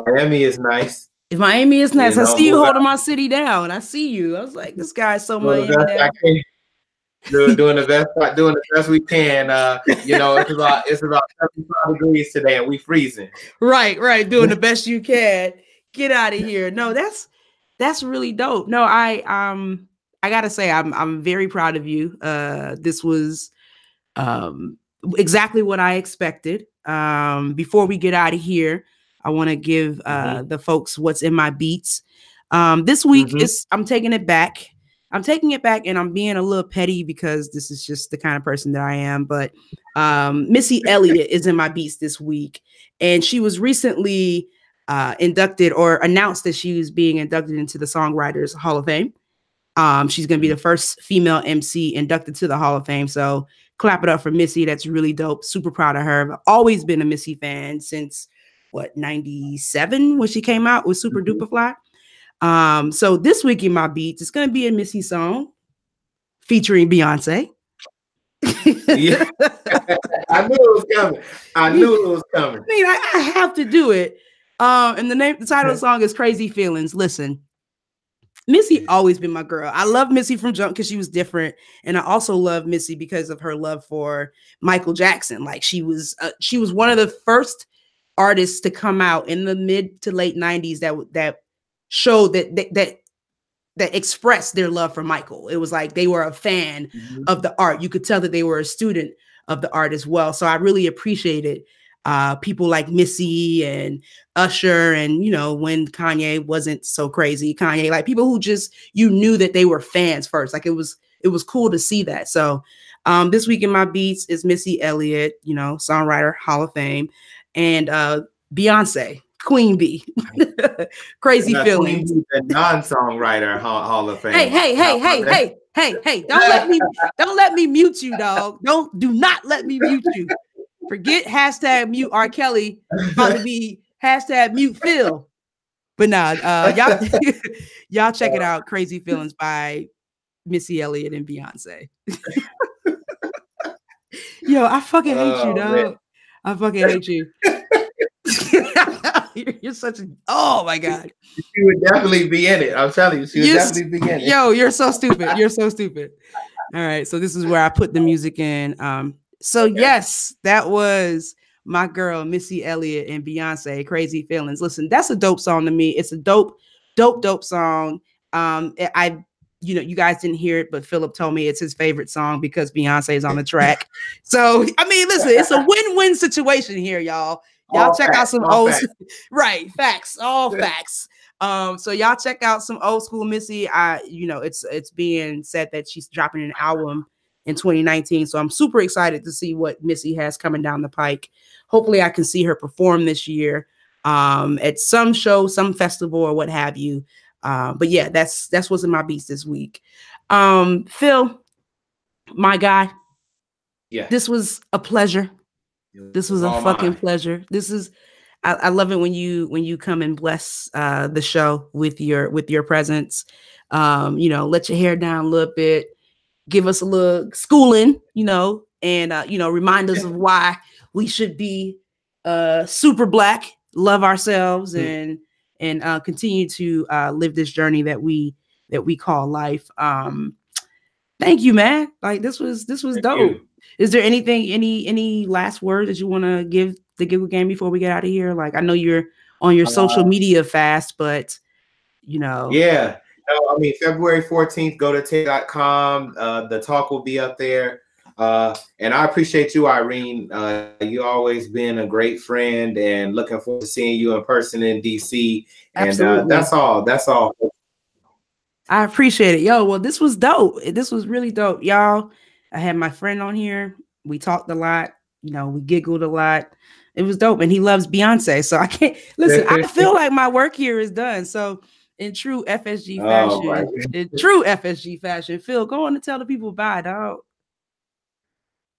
Miami is nice. If Miami is You nice, I know, see you move out, holding my city down. I see you. I was like, this guy's so doing the Miami best I down. can, doing the best we can. You know, it's about 75 degrees today, and we freezing. Right. Doing the best you can. Get out of here. No, that's really dope. No, I gotta say, I'm very proud of you. This was um exactly what I expected. Before we get out of here, I want to give Mm-hmm. the folks what's in my beats. This week Mm-hmm. is I'm taking it back. I'm taking it back, and I'm being a little petty because this is just the kind of person that I am. But Missy Elliott is in my beats this week, and she was recently inducted or announced that she was being inducted into the Songwriters Hall of Fame. She's going to be the first female MC inducted to the Hall of Fame. So clap it up for Missy. That's really dope. Super proud of her. I've always been a Missy fan since what, 97 when she came out with Super Mm-hmm. Duper Fly. So this week in my beats, it's going to be a Missy song featuring Beyonce. Yeah, I knew it was coming. I knew it was coming. I mean, I have to do it. And the title of the song is Crazy Feelings. Listen, Missy always been my girl. I love Missy from Jump because she was different, and I also love Missy because of her love for Michael Jackson. Like she was one of the first artists to come out in the mid to late '90s that showed that expressed their love for Michael. It was like they were a fan Mm-hmm. of the art. You could tell that they were a student of the art as well. So I really appreciated people like Missy and Usher, and when Kanye wasn't so crazy, Kanye, like people who just you knew that they were fans first. Like it was cool to see that. So this week in my beats is Missy Elliott, songwriter, Hall of Fame, and Beyonce, Queen Bee. Crazy Feelings. Queen, the non-songwriter Hall of Hey, Fame. hey, hey, hey, hey, hey, hey! Don't let me mute you, dog. Do not let me mute you. Forget hashtag mute R. Kelly. About to be hashtag mute Phil. But nah, y'all check it out. Crazy Feelings by Missy Elliott and Beyonce. Yo, I fucking hate you, dog. Man. I fucking hate you. You're such a, oh my God. She would definitely be in it. I'm telling you, she would definitely be in it. Yo, you're so stupid. You're so stupid. All right. So this is where I put the music in. So okay. Yes, that was my girl, Missy Elliott and Beyonce, Crazy Feelings. Listen, that's a dope song to me. It's a dope song. You guys didn't hear it, but Philip told me it's his favorite song because Beyonce is on the track. So, I mean, listen, it's a win-win situation here, y'all. Y'all all check facts, out some old, right? Facts, all facts. So y'all check out some old school Missy. It's being said that she's dropping an album in 2019. So I'm super excited to see what Missy has coming down the pike. Hopefully I can see her perform this year at some show, some festival, or what have you. But yeah, that's what's in my beats this week. Phil, my guy. Yeah. This was a pleasure. This was a all fucking mine. pleasure. I love it when you come and bless the show with your presence. Let your hair down a little bit, give us a little schooling, and remind us of why we should be super black, love ourselves, and continue to live this journey that we call life. Thank you, man. Like this was Thank dope. you. Is there any last words that you want to give the Giggle Gang before we get out of here? Like I know you're on your social media fast, but Yeah. No, I mean, February 14th, go to TikTok.com. The talk will be up there. And I appreciate you, Irene. You always been a great friend, and looking forward to seeing you in person in DC. And Absolutely. that's all. That's all. I appreciate it. Yo, well, this was dope. This was really dope, y'all. I had my friend on here. We talked a lot. We giggled a lot. It was dope. And he loves Beyonce. So I can't listen. I feel like my work here is done. So in true FSG fashion, Phil, go on and tell the people bye, dog.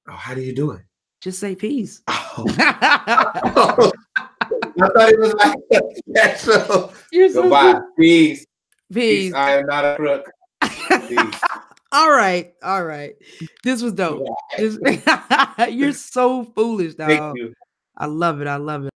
Oh, how do you do it? Just say peace. Oh. I thought it was like that. So goodbye. Peace. Peace. I am not a crook. Peace. All right. This was dope. You're so foolish, dog. Thank you. I love it.